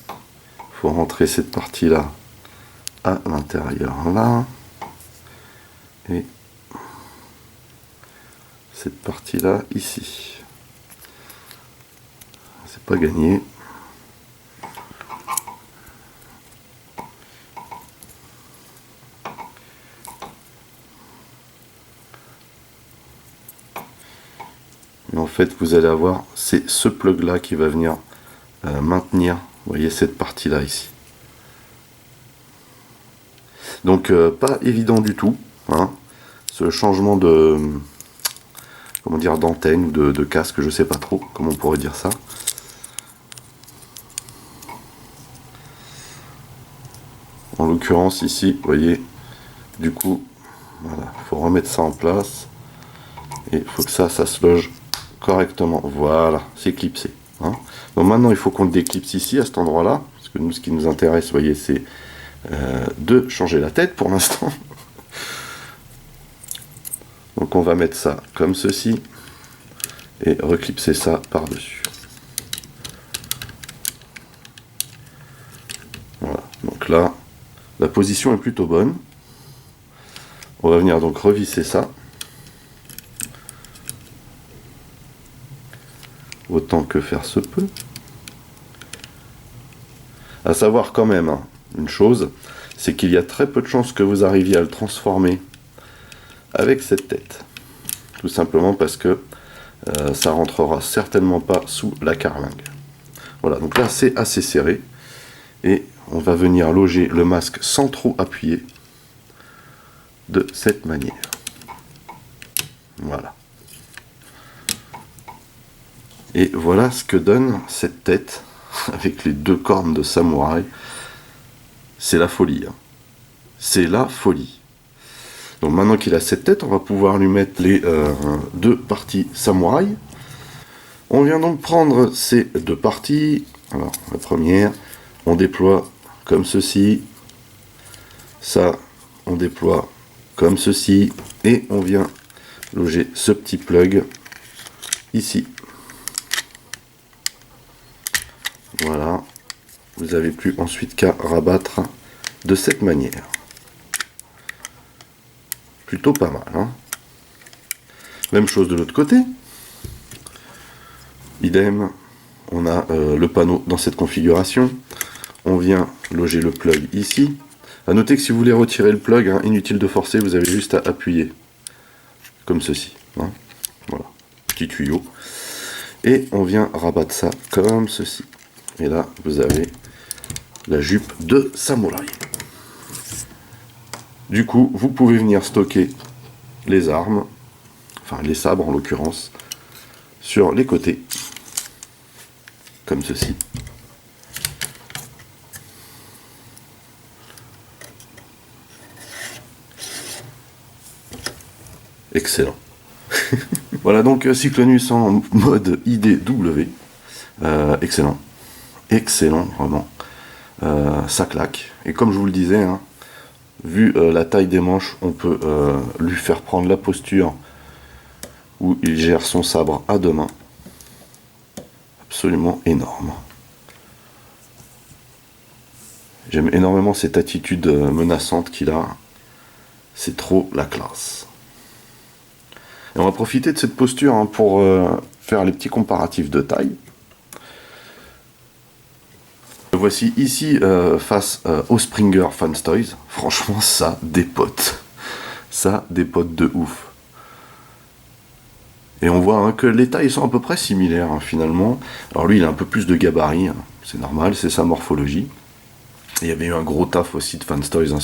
Il faut rentrer cette partie-là à l'intérieur là. Et cette partie-là ici. C'est pas gagné. Mais en fait, vous allez avoir, c'est ce plug là qui va venir maintenir, vous voyez, cette partie là ici. Donc pas évident du tout, hein, ce changement de, comment dire, d'antenne ou de casque, je sais pas trop comment on pourrait dire ça. En l'occurrence ici, vous voyez, du coup, voilà, faut remettre ça en place et il faut que ça se loge correctement. Voilà, c'est clipsé. Hein. Donc maintenant, il faut qu'on le déclipse ici, à cet endroit-là, parce que nous, ce qui nous intéresse, vous voyez, c'est de changer la tête pour l'instant. Donc on va mettre ça comme ceci et reclipser ça par-dessus. Voilà, donc là, la position est plutôt bonne. On va venir donc revisser ça. Autant que faire se peut. À savoir quand même, hein, une chose, c'est qu'il y a très peu de chances que vous arriviez à le transformer avec cette tête. Tout simplement parce que ça rentrera certainement pas sous la carlingue. Voilà, donc là c'est assez serré. Et on va venir loger le masque sans trop appuyer. De cette manière. Voilà. Et voilà ce que donne cette tête avec les deux cornes de samouraï. C'est la folie. Hein. C'est la folie. Donc maintenant qu'il a cette tête, on va pouvoir lui mettre les deux parties samouraï. On vient donc prendre ces deux parties. Alors la première, on déploie comme ceci. Ça, on déploie comme ceci. Et on vient loger ce petit plug ici. Voilà, vous n'avez plus ensuite qu'à rabattre de cette manière. Plutôt pas mal. Hein. Même chose de l'autre côté. Idem, on a le panneau dans cette configuration. On vient loger le plug ici. A noter que si vous voulez retirer le plug, hein, inutile de forcer, vous avez juste à appuyer. Comme ceci. Hein. Voilà, petit tuyau. Et on vient rabattre ça comme ceci. Et là, vous avez la jupe de samouraï. Du coup, vous pouvez venir stocker les armes, enfin les sabres en l'occurrence, sur les côtés, comme ceci. Excellent. Voilà donc Cyclonus en mode IDW. Excellent. Excellent, vraiment. Ça claque. Et comme je vous le disais, hein, vu la taille des manches, on peut lui faire prendre la posture où il gère son sabre à deux mains. Absolument énorme. J'aime énormément cette attitude menaçante qu'il a. C'est trop la classe. Et on va profiter de cette posture hein, pour faire les petits comparatifs de taille. Voici ici face au Springer Fans Toys. Franchement, ça dépote. Ça dépote de ouf. Et on voit hein, que les tailles sont à peu près similaires hein, finalement. Alors lui, il a un peu plus de gabarit. Hein. C'est normal, c'est sa morphologie. Il y avait eu un gros taf aussi de Fanstoys hein,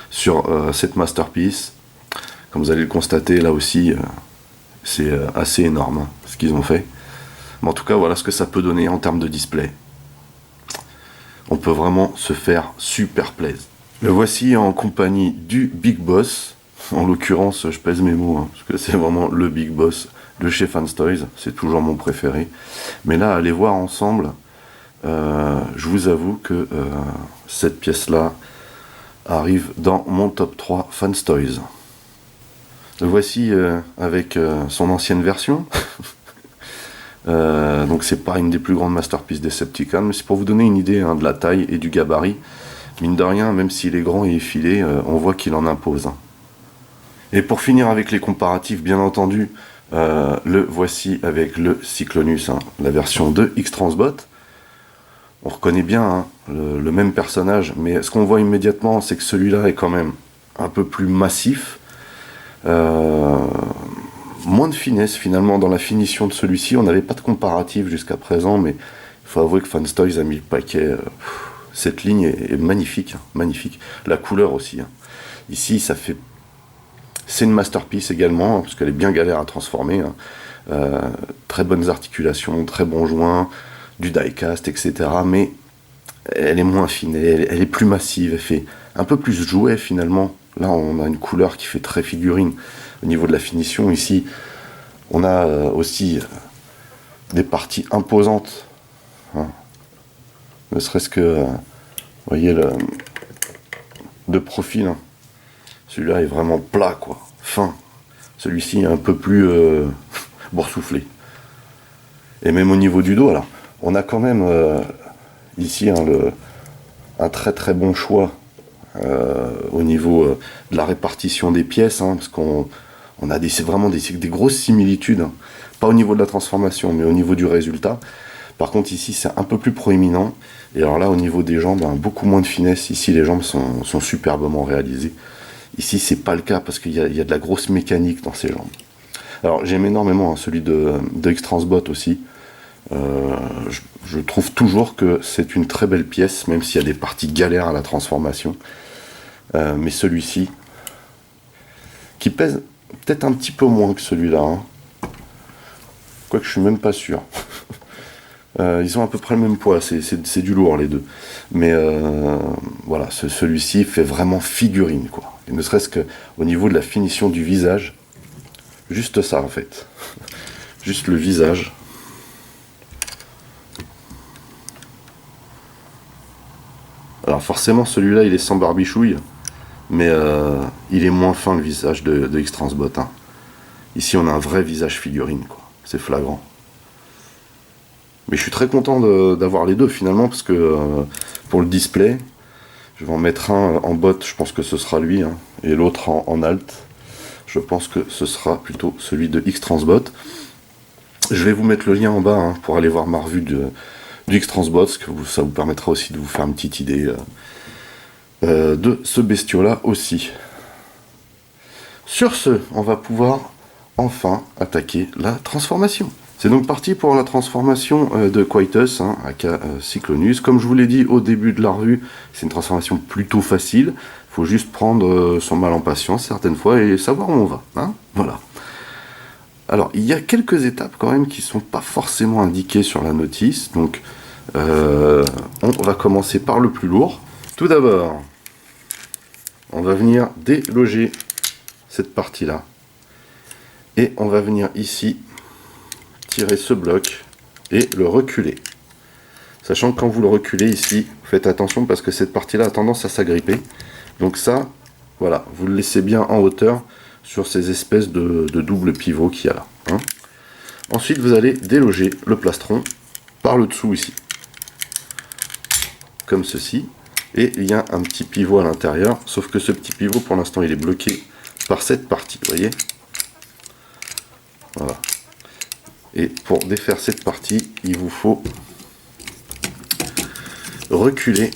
sur cette masterpiece. Comme vous allez le constater, là aussi, c'est assez énorme hein, ce qu'ils ont fait. Mais en tout cas, voilà ce que ça peut donner en termes de display. On peut vraiment se faire super plaisir. Le voici en compagnie du Big Boss. En l'occurrence, je pèse mes mots, hein, parce que c'est vraiment le Big Boss de chez Fanstoys. C'est toujours mon préféré. Mais là, allez voir ensemble. Je vous avoue que cette pièce-là arrive dans mon top 3 Fanstoys. Le voici avec son ancienne version. Donc c'est pas une des plus grandes masterpieces Decepticons, mais c'est pour vous donner une idée hein, de la taille et du gabarit. Mine de rien, même s'il est grand et effilé, on voit qu'il en impose. Hein. Et pour finir avec les comparatifs, bien entendu, le voici avec le Cyclonus, hein, la version de X-Transbot. On reconnaît bien hein, le même personnage, mais ce qu'on voit immédiatement, c'est que celui-là est quand même un peu plus massif. Moins de finesse finalement dans la finition de celui-ci. On n'avait pas de comparatif jusqu'à présent, mais il faut avouer que Fanstoys a mis le paquet. Cette ligne est magnifique, hein, magnifique. La couleur aussi. Hein. Ici, ça fait. C'est une masterpiece également, hein, parce qu'elle est bien galère à transformer. Hein. Très bonnes articulations, très bons joints, du die-cast, etc. Mais elle est moins fine, elle est plus massive, elle fait un peu plus jouet finalement. Là, on a une couleur qui fait très figurine. Au niveau de la finition, ici, on a aussi des parties imposantes. Hein. Ne serait-ce que, vous voyez, de profil. Hein. Celui-là est vraiment plat, quoi, fin. Celui-ci est un peu plus boursouflé. Et même au niveau du dos, alors, on a quand même ici hein, un très très bon choix au niveau de la répartition des pièces, hein, parce qu'on a vraiment des grosses similitudes, hein. Pas au niveau de la transformation, mais au niveau du résultat. Par contre, ici, c'est un peu plus proéminent. Et alors là, au niveau des jambes, hein, beaucoup moins de finesse. Ici, les jambes sont superbement réalisées. Ici, c'est pas le cas, parce qu'il y a de la grosse mécanique dans ces jambes. Alors, j'aime énormément hein, celui de X-Transbot aussi. Je trouve toujours que c'est une très belle pièce, même s'il y a des parties galères à la transformation. Mais celui-ci, qui pèse peut-être un petit peu moins que celui-là, hein. Quoique je suis même pas sûr. Ils ont à peu près le même poids, c'est du lourd les deux. Mais voilà, celui-ci fait vraiment figurine, quoi. Et ne serait-ce qu'au niveau de la finition du visage, juste ça en fait. Juste le visage. Alors forcément, celui-là, il est sans barbichouille. Mais il est moins fin le visage de X-Transbot. Hein. Ici, on a un vrai visage figurine, quoi. C'est flagrant. Mais je suis très content d'avoir les deux finalement, parce que pour le display, je vais en mettre un en bot, je pense que ce sera lui, hein, et l'autre en alt. Je pense que ce sera plutôt celui de X-Transbot. Je vais vous mettre le lien en bas hein, pour aller voir ma revue du X-Transbot, parce que ça vous permettra aussi de vous faire une petite idée. De ce bestiau-là aussi. Sur ce, on va pouvoir enfin attaquer la transformation. C'est donc parti pour la transformation de Quietus, hein, aka Cyclonus. Comme je vous l'ai dit au début de la revue, c'est une transformation plutôt facile. Il faut juste prendre son mal en patience certaines fois et savoir où on va. Hein, voilà. Alors, il y a quelques étapes quand même qui ne sont pas forcément indiquées sur la notice. Donc, on va commencer par le plus lourd. Tout d'abord, on va venir déloger cette partie-là. Et on va venir ici tirer ce bloc et le reculer. Sachant que quand vous le reculez ici, faites attention parce que cette partie-là a tendance à s'agripper. Donc ça, voilà, vous le laissez bien en hauteur sur ces espèces de double pivot qu'il y a là. Hein. Ensuite, vous allez déloger le plastron par le dessous ici. Comme ceci. Et il y a un petit pivot à l'intérieur, sauf que ce petit pivot, pour l'instant, il est bloqué par cette partie, vous voyez. Voilà. Et pour défaire cette partie, il vous faut reculer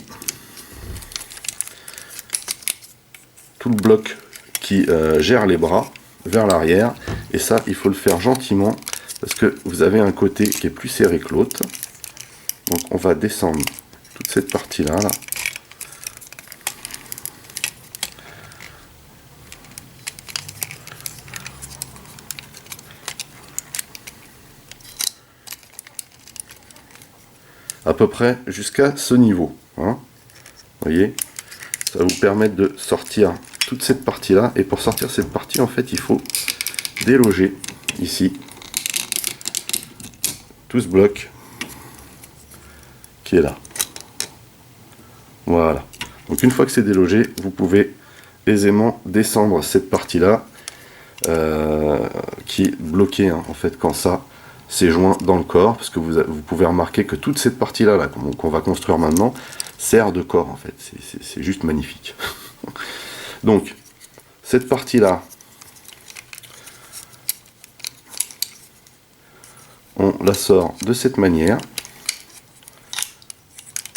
tout le bloc qui gère les bras vers l'arrière. Et ça, il faut le faire gentiment, parce que vous avez un côté qui est plus serré que l'autre. Donc on va descendre toute cette partie-là, là. à peu près jusqu'à ce niveau. Hein. Vous voyez, ça va vous permettre de sortir toute cette partie là. Et pour sortir cette partie, en fait, il faut déloger ici tout ce bloc qui est là. Voilà. Donc une fois que c'est délogé, vous pouvez aisément descendre cette partie là qui est bloquée hein, en fait quand ça c'est joint dans le corps, parce que vous pouvez remarquer que toute cette partie là, qu'on va construire maintenant sert de corps en fait. C'est juste magnifique. Donc cette partie là, on la sort de cette manière,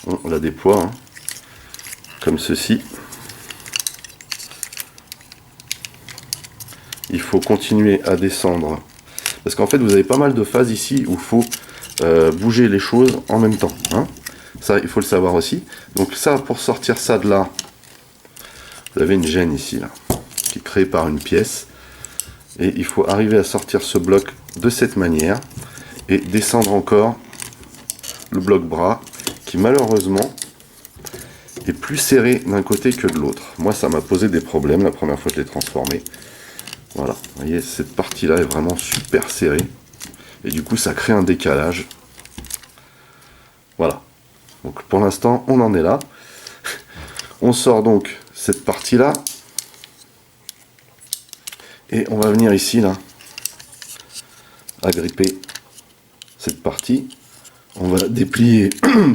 on la déploie hein, comme ceci. Il faut continuer à descendre parce qu'en fait vous avez pas mal de phases ici où il faut bouger les choses en même temps hein. Ça il faut le savoir aussi. Donc ça, pour sortir ça de là, vous avez une gêne ici là qui est créée par une pièce et il faut arriver à sortir ce bloc de cette manière et descendre encore le bloc bras qui malheureusement est plus serré d'un côté que de l'autre. Moi ça m'a posé des problèmes la première fois que je l'ai transformé. Voilà, vous voyez, cette partie là est vraiment super serrée et du coup ça crée un décalage. Voilà, donc pour l'instant on en est là. On sort donc cette partie là et on va venir ici là agripper cette partie. On va déplier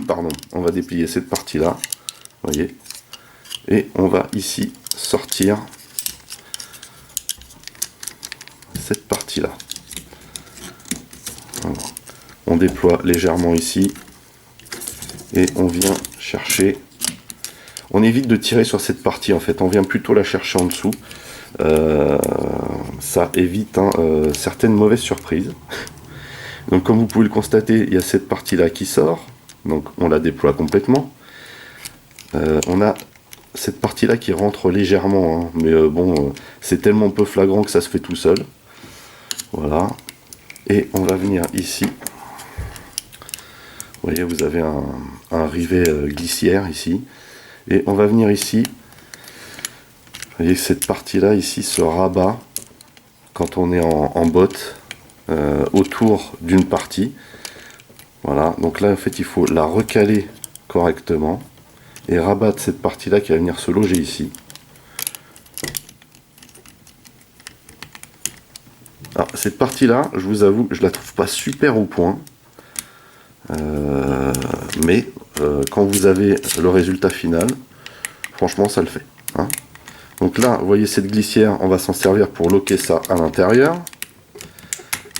pardon, on va déplier cette partie là, vous voyez, et on va ici sortir cette partie là. Voilà. On déploie légèrement ici et on vient chercher, on évite de tirer sur cette partie en fait, on vient plutôt la chercher en dessous. Ça évite hein, certaines mauvaises surprises. Donc comme vous pouvez le constater, il y a cette partie là qui sort, donc on la déploie complètement. On a cette partie là qui rentre légèrement hein, mais bon c'est tellement peu flagrant que ça se fait tout seul. Voilà, et on va venir ici, vous voyez, vous avez un rivet glissière ici, et on va venir ici, vous voyez, cette partie là ici se rabat quand on est en botte autour d'une partie. Voilà, donc là en fait il faut la recaler correctement et rabattre cette partie là qui va venir se loger ici. Alors, cette partie là, je vous avoue, je la trouve pas super au point, mais quand vous avez le résultat final, franchement ça le fait hein. Donc là vous voyez cette glissière, on va s'en servir pour loquer ça à l'intérieur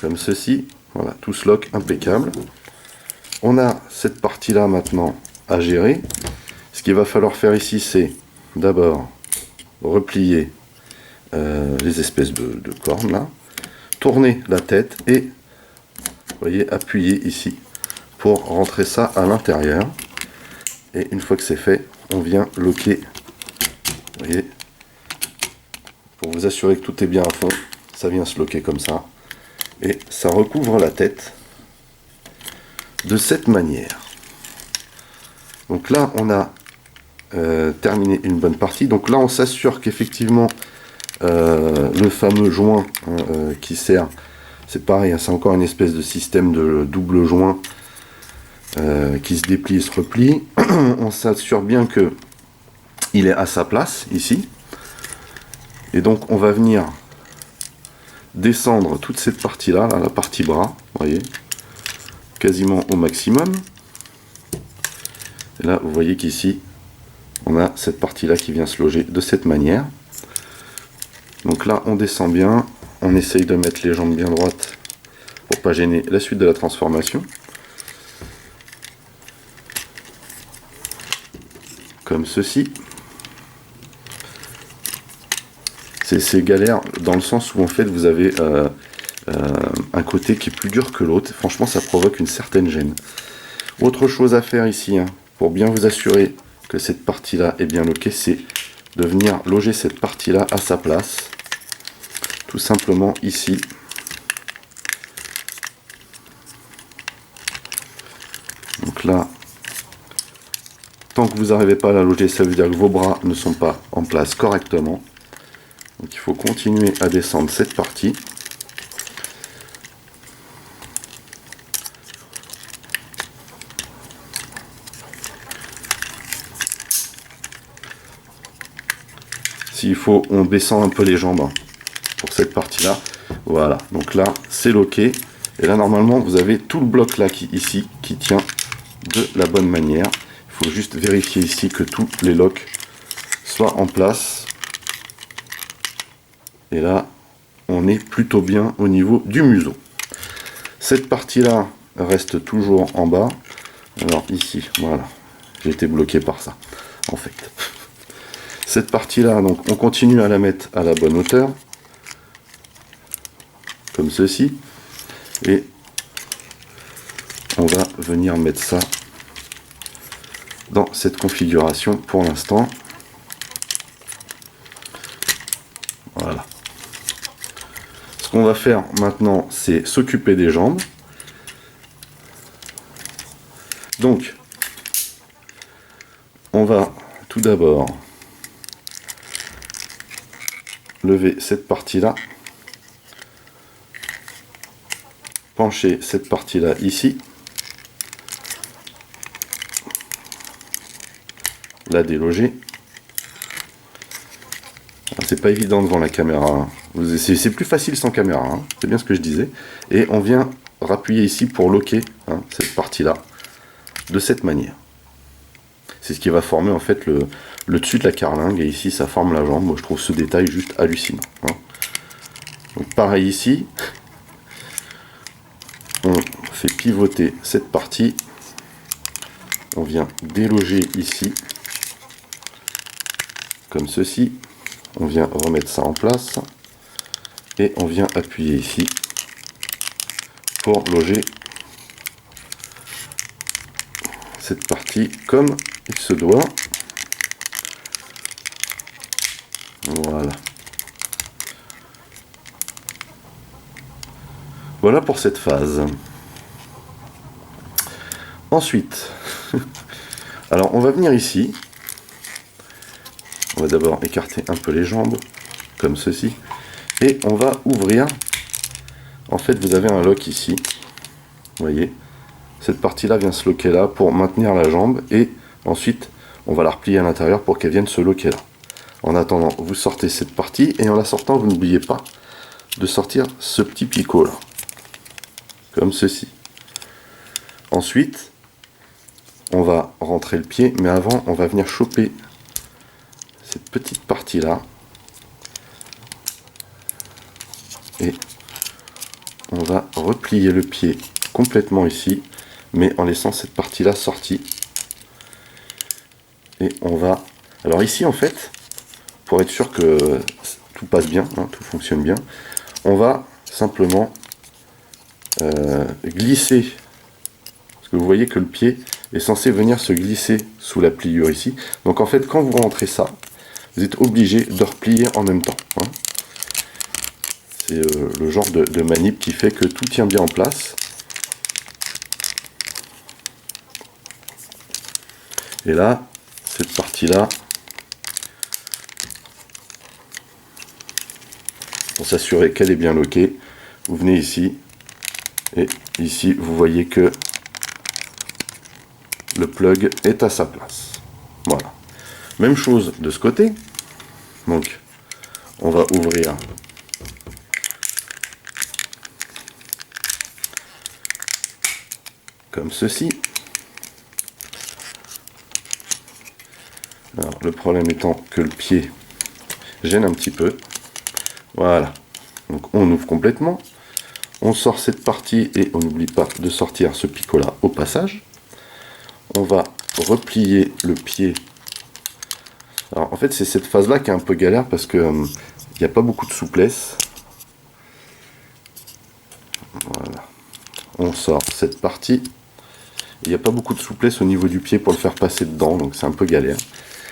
comme ceci. Voilà, tout se lock impeccable. On a cette partie là maintenant à gérer. Ce qu'il va falloir faire ici, c'est d'abord replier les espèces de cornes là, tourner la tête et vous voyez appuyer ici pour rentrer ça à l'intérieur. Et une fois que c'est fait, on vient loquer, vous voyez, pour vous assurer que tout est bien à fond, ça vient se loquer comme ça et ça recouvre la tête de cette manière. Donc là on a terminé une bonne partie. Donc là on s'assure qu'effectivement le fameux joint qui sert, c'est pareil, hein, c'est encore une espèce de système de double joint qui se déplie et se replie. On s'assure bien que il est à sa place ici, et donc on va venir descendre toute cette partie là, la partie bras, vous voyez, quasiment au maximum. Et là vous voyez qu'ici on a cette partie là qui vient se loger de cette manière. Donc là on descend bien, on essaye de mettre les jambes bien droites pour pas gêner la suite de la transformation. Comme ceci. C'est galère dans le sens où en fait vous avez un côté qui est plus dur que l'autre. Franchement ça provoque une certaine gêne. Autre chose à faire ici, hein, pour bien vous assurer que cette partie là est bien loquée, c'est de venir loger cette partie là à sa place. Tout simplement ici. Donc là que vous n'arrivez pas à la loger, ça veut dire que vos bras ne sont pas en place correctement. Donc il faut continuer à descendre cette partie. S'il faut, on descend un peu les jambes hein, pour cette partie-là. Voilà, donc là, c'est loqué. Et là, normalement, vous avez tout le bloc là ici qui tient de la bonne manière. Il faut juste vérifier ici que tous les locks soient en place. Et là, on est plutôt bien au niveau du museau. Cette partie-là reste toujours en bas. Alors ici, voilà, j'ai été bloqué par ça, en fait. Cette partie-là, donc on continue à la mettre à la bonne hauteur, comme ceci, et on va venir mettre ça dans cette configuration pour l'instant. Voilà. Ce qu'on va faire maintenant, c'est s'occuper des jambes. Donc, on va tout d'abord lever cette partie-là, pencher cette partie-là ici, la déloger. C'est pas évident devant la caméra, hein. C'est plus facile sans caméra, hein. C'est bien ce que je disais. Et on vient rappuyer ici pour loquer hein, cette partie-là de cette manière. C'est ce qui va former en fait le dessus de la carlingue, et ici ça forme la jambe. Moi je trouve ce détail juste hallucinant hein. Donc pareil ici, on fait pivoter cette partie, on vient déloger ici comme ceci, on vient remettre ça en place et on vient appuyer ici pour loger cette partie comme il se doit. Voilà. Voilà pour cette phase. Ensuite, alors on va venir ici. On va d'abord écarter un peu les jambes, comme ceci. Et on va ouvrir. En fait, vous avez un lock ici. Vous voyez, cette partie-là vient se loquer là pour maintenir la jambe. Et ensuite, on va la replier à l'intérieur pour qu'elle vienne se loquer là. En attendant, vous sortez cette partie. Et en la sortant, vous n'oubliez pas de sortir ce petit picot là. Comme ceci. Ensuite, on va rentrer le pied. Mais avant, on va venir choper cette petite partie là. Et on va replier le pied complètement ici, mais en laissant cette partie là sortie. Et on va, alors ici en fait, pour être sûr que tout passe bien, hein, tout fonctionne bien, on va simplement glisser, parce que vous voyez que le pied est censé venir se glisser sous la pliure ici. Donc en fait, quand vous rentrez ça, vous êtes obligé de replier en même temps hein. C'est le genre de manip qui fait que tout tient bien en place. Et là, cette partie-là, pour s'assurer qu'elle est bien loquée, vous venez ici, et ici, vous voyez que le plug est à sa place. Voilà. Même chose de ce côté. Donc, on va ouvrir comme ceci. Alors, le problème étant que le pied gêne un petit peu. Voilà. Donc, on ouvre complètement. On sort cette partie et on n'oublie pas de sortir ce picot-là au passage. On va replier le pied. Alors, en fait, c'est cette phase-là qui est un peu galère parce que il n'y a pas beaucoup de souplesse. Voilà. On sort cette partie. Il n'y a pas beaucoup de souplesse au niveau du pied pour le faire passer dedans, donc c'est un peu galère.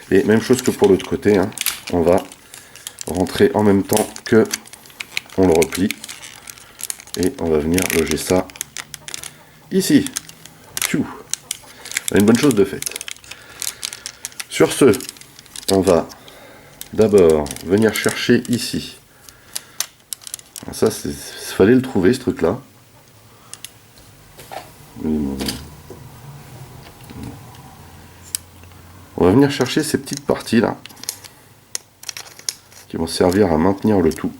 Et même chose que pour l'autre côté, hein, on va rentrer en même temps que on le replie. Et on va venir loger ça ici. Tchou. Une bonne chose de faite. Sur ce, on va d'abord venir chercher ici. Ça, il fallait le trouver, ce truc-là. On va venir chercher ces petites parties-là, qui vont servir à maintenir le tout.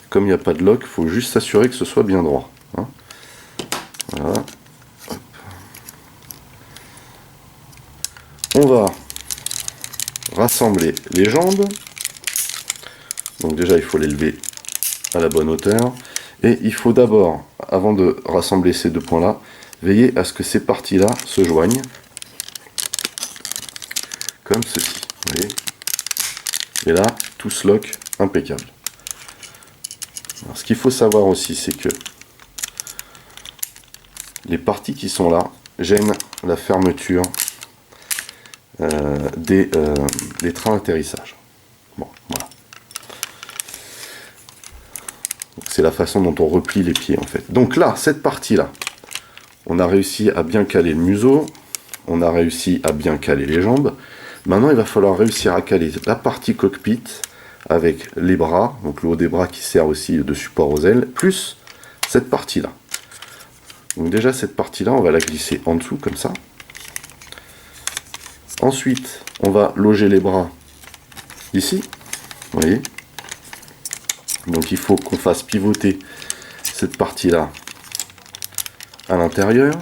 Comme il n'y a pas de lock, il faut juste s'assurer que ce soit bien droit. Hein. Voilà. Hop. On va rassembler les jambes. Donc déjà, il faut les lever à la bonne hauteur. Et il faut d'abord, avant de rassembler ces deux points-là, veiller à ce que ces parties-là se joignent. Comme ceci. Vous voyez ? Et là, tout se lock impeccable. Alors, ce qu'il faut savoir aussi, c'est que les parties qui sont là gênent la fermeture des trains d'atterrissage. Bon, voilà. C'est la façon dont on replie les pieds en fait. Donc là, cette partie-là, on a réussi à bien caler le museau, on a réussi à bien caler les jambes. Maintenant, il va falloir réussir à caler la partie cockpit avec les bras, donc le haut des bras qui sert aussi de support aux ailes, plus cette partie-là. Donc déjà, cette partie-là, on va la glisser en dessous, comme ça. Ensuite, on va loger les bras ici, vous voyez. Donc il faut qu'on fasse pivoter cette partie-là à l'intérieur.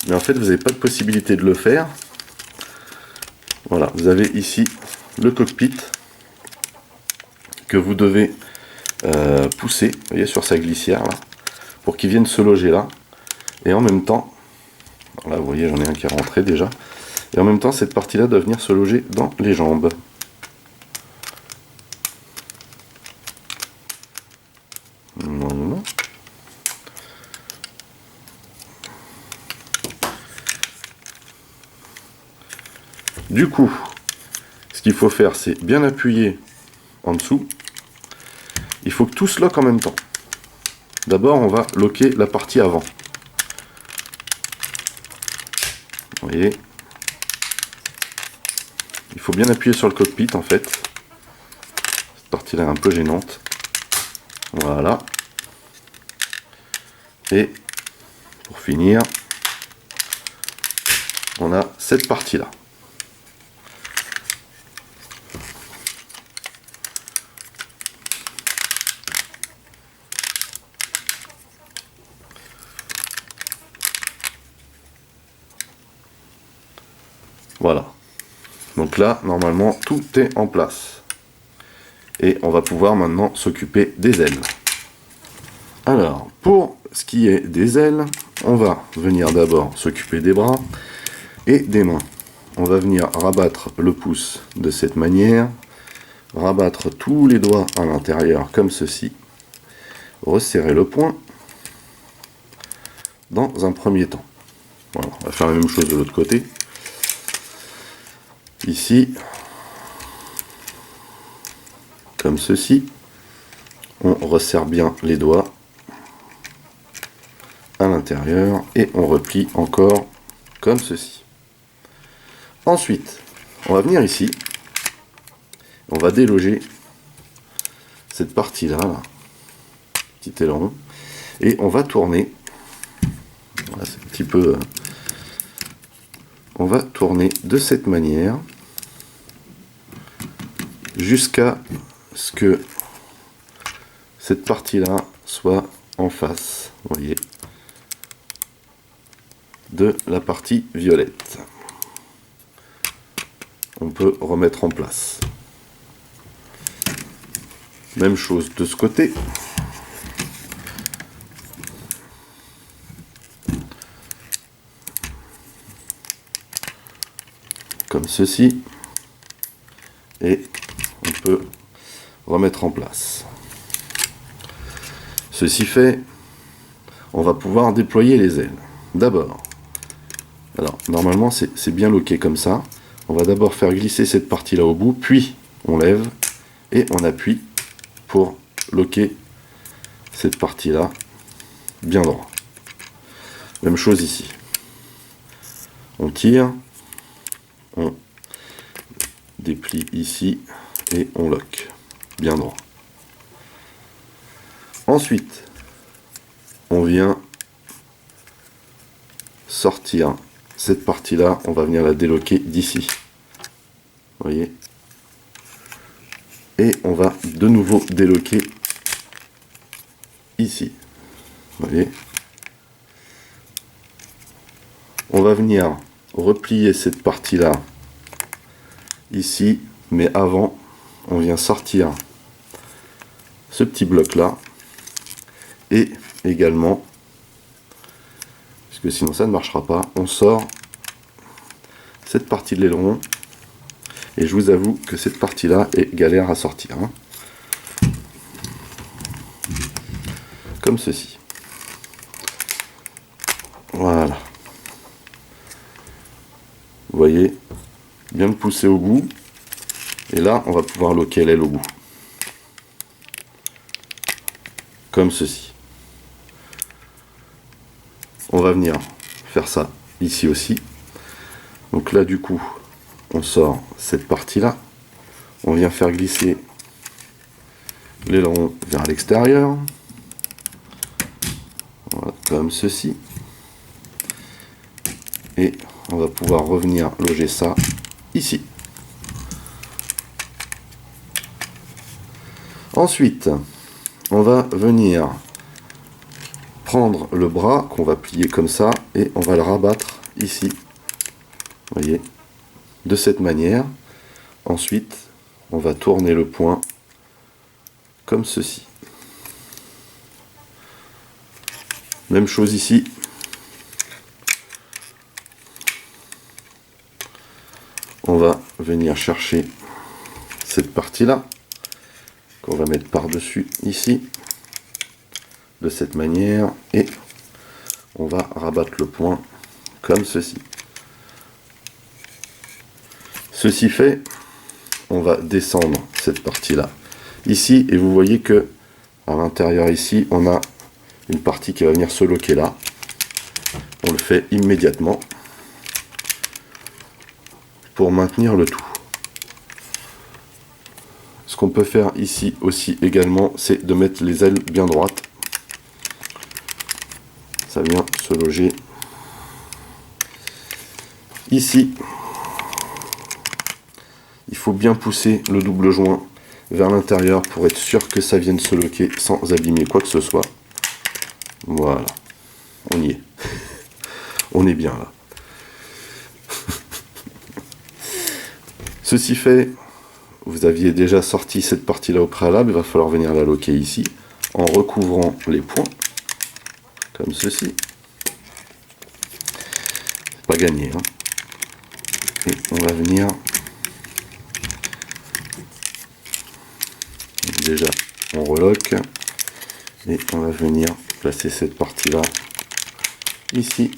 Mais en fait, vous n'avez pas de possibilité de le faire. Voilà, vous avez ici le cockpit que vous devez pousser, vous voyez, sur sa glissière là, pour qu'il vienne se loger là. Et en même temps, là vous voyez, j'en ai un qui est rentré déjà. Et en même temps, cette partie-là doit venir se loger dans les jambes. Voilà. Du coup, ce qu'il faut faire, c'est bien appuyer en dessous. Il faut que tout se lock en même temps. D'abord, on va locker la partie avant. Vous voyez, il faut bien appuyer sur le cockpit en fait. Cette partie-là est un peu gênante. Voilà. Et pour finir, on a cette partie-là. Voilà. Donc là, normalement, tout est en place. Et on va pouvoir maintenant s'occuper des ailes. Alors, pour ce qui est des ailes, on va venir d'abord s'occuper des bras et des mains. On va venir rabattre le pouce de cette manière, rabattre tous les doigts à l'intérieur comme ceci, resserrer le poing dans un premier temps. Voilà, on va faire la même chose de l'autre côté. Ici, comme ceci, on resserre bien les doigts à l'intérieur et on replie encore comme ceci. Ensuite, on va venir ici, on va déloger cette partie-là, là, petit aileron, et on va tourner. Voilà, c'est un petit peu. On va tourner de cette manière jusqu'à ce que cette partie-là soit en face, vous voyez, de la partie violette. On peut remettre en place. Même chose de ce côté. Comme ceci. Et on peut remettre en place. Ceci fait, on va pouvoir déployer les ailes. D'abord, alors normalement c'est bien loqué comme ça. On va d'abord faire glisser cette partie là au bout, puis on lève et on appuie pour loquer cette partie là bien droit. Même chose ici. On tire, on déplie ici et on lock bien droit. Ensuite, on vient sortir cette partie-là, on va venir la déloquer d'ici. Vous voyez? Et on va de nouveau déloquer ici. Vous voyez? On va venir replier cette partie-là ici, mais avant, on vient sortir ce petit bloc-là et également, parce que sinon ça ne marchera pas, on sort cette partie de l'aileron et je vous avoue que cette partie-là est galère à sortir. Hein. Comme ceci. Voilà. Vous voyez, bien le pousser au bout. Et là, on va pouvoir loquer l'aile au bout. Comme ceci. On va venir faire ça ici aussi. Donc là, du coup, on sort cette partie-là. On vient faire glisser l'aileron vers l'extérieur. Voilà, comme ceci. Et on va pouvoir revenir loger ça ici. Ensuite, on va venir prendre le bras qu'on va plier comme ça et on va le rabattre ici. Vous voyez, de cette manière. Ensuite, on va tourner le point comme ceci. Même chose ici. On va venir chercher cette partie-là qu'on va mettre par-dessus ici, de cette manière, et on va rabattre le point comme ceci. Ceci fait, on va descendre cette partie-là ici, et vous voyez que à l'intérieur ici, on a une partie qui va venir se loquer là. On le fait immédiatement pour maintenir le tout. Ce qu'on peut faire ici aussi également, c'est de mettre les ailes bien droites. Ça vient se loger ici. Il faut bien pousser le double joint vers l'intérieur pour être sûr que ça vienne se loquer sans abîmer quoi que ce soit. Voilà, on y est. On est bien là. Ceci fait, vous aviez déjà sorti cette partie-là au préalable, il va falloir venir la loquer ici, en recouvrant les points, comme ceci. C'est pas gagné, hein. Et on va venir, déjà, on reloque, et on va venir placer cette partie-là ici.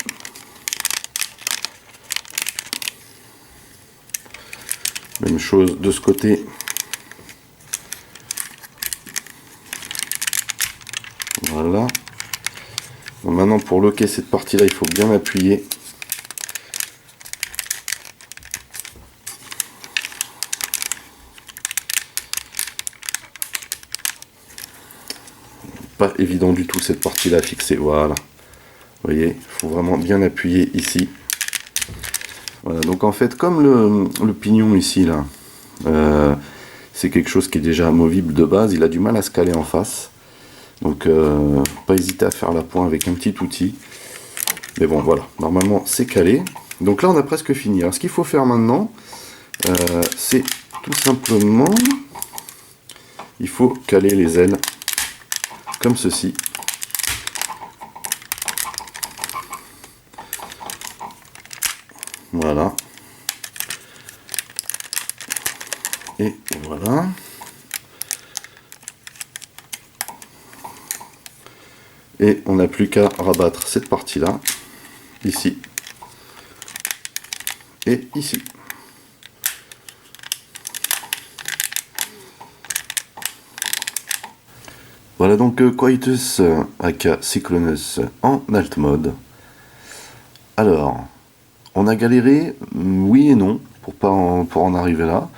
Même chose de ce côté. Voilà. Donc maintenant, pour loquer cette partie-là, il faut bien appuyer. Pas évident du tout cette partie-là à fixer. Voilà. Vous voyez, il faut vraiment bien appuyer ici. Voilà, donc en fait, comme le pignon ici, là, c'est quelque chose qui est déjà amovible de base, il a du mal à se caler en face. Donc, faut pas hésiter à faire la pointe avec un petit outil. Mais bon, voilà, normalement, c'est calé. Donc là, on a presque fini. Alors, ce qu'il faut faire maintenant, c'est tout simplement, il faut caler les ailes comme ceci. Voilà. Et voilà. Et on n'a plus qu'à rabattre cette partie-là, ici, et ici. Voilà donc Quietus aka Cyclonus en alt mode. Alors, On a galéré, oui et non, pour en arriver là.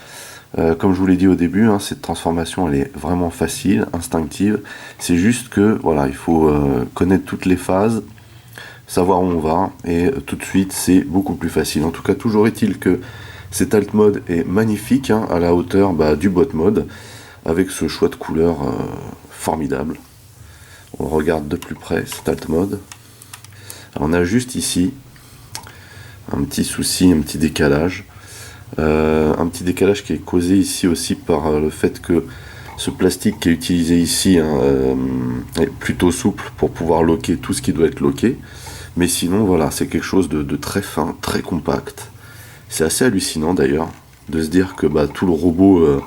Comme je vous l'ai dit au début, hein, cette transformation elle est vraiment facile, instinctive. C'est juste que voilà, il faut connaître toutes les phases, savoir où on va, et tout de suite c'est beaucoup plus facile. En tout cas, toujours est-il que cet alt mode est magnifique, hein, à la hauteur du bot mode, avec ce choix de couleurs formidable. On regarde de plus près cet alt mode. Alors, on a juste ici un petit souci, un petit décalage. Un petit décalage qui est causé ici aussi par le fait que ce plastique qui est utilisé ici, hein, est plutôt souple pour pouvoir loquer tout ce qui doit être loqué. Mais sinon, voilà, c'est quelque chose de très fin, très compact. C'est assez hallucinant d'ailleurs de se dire que tout le robot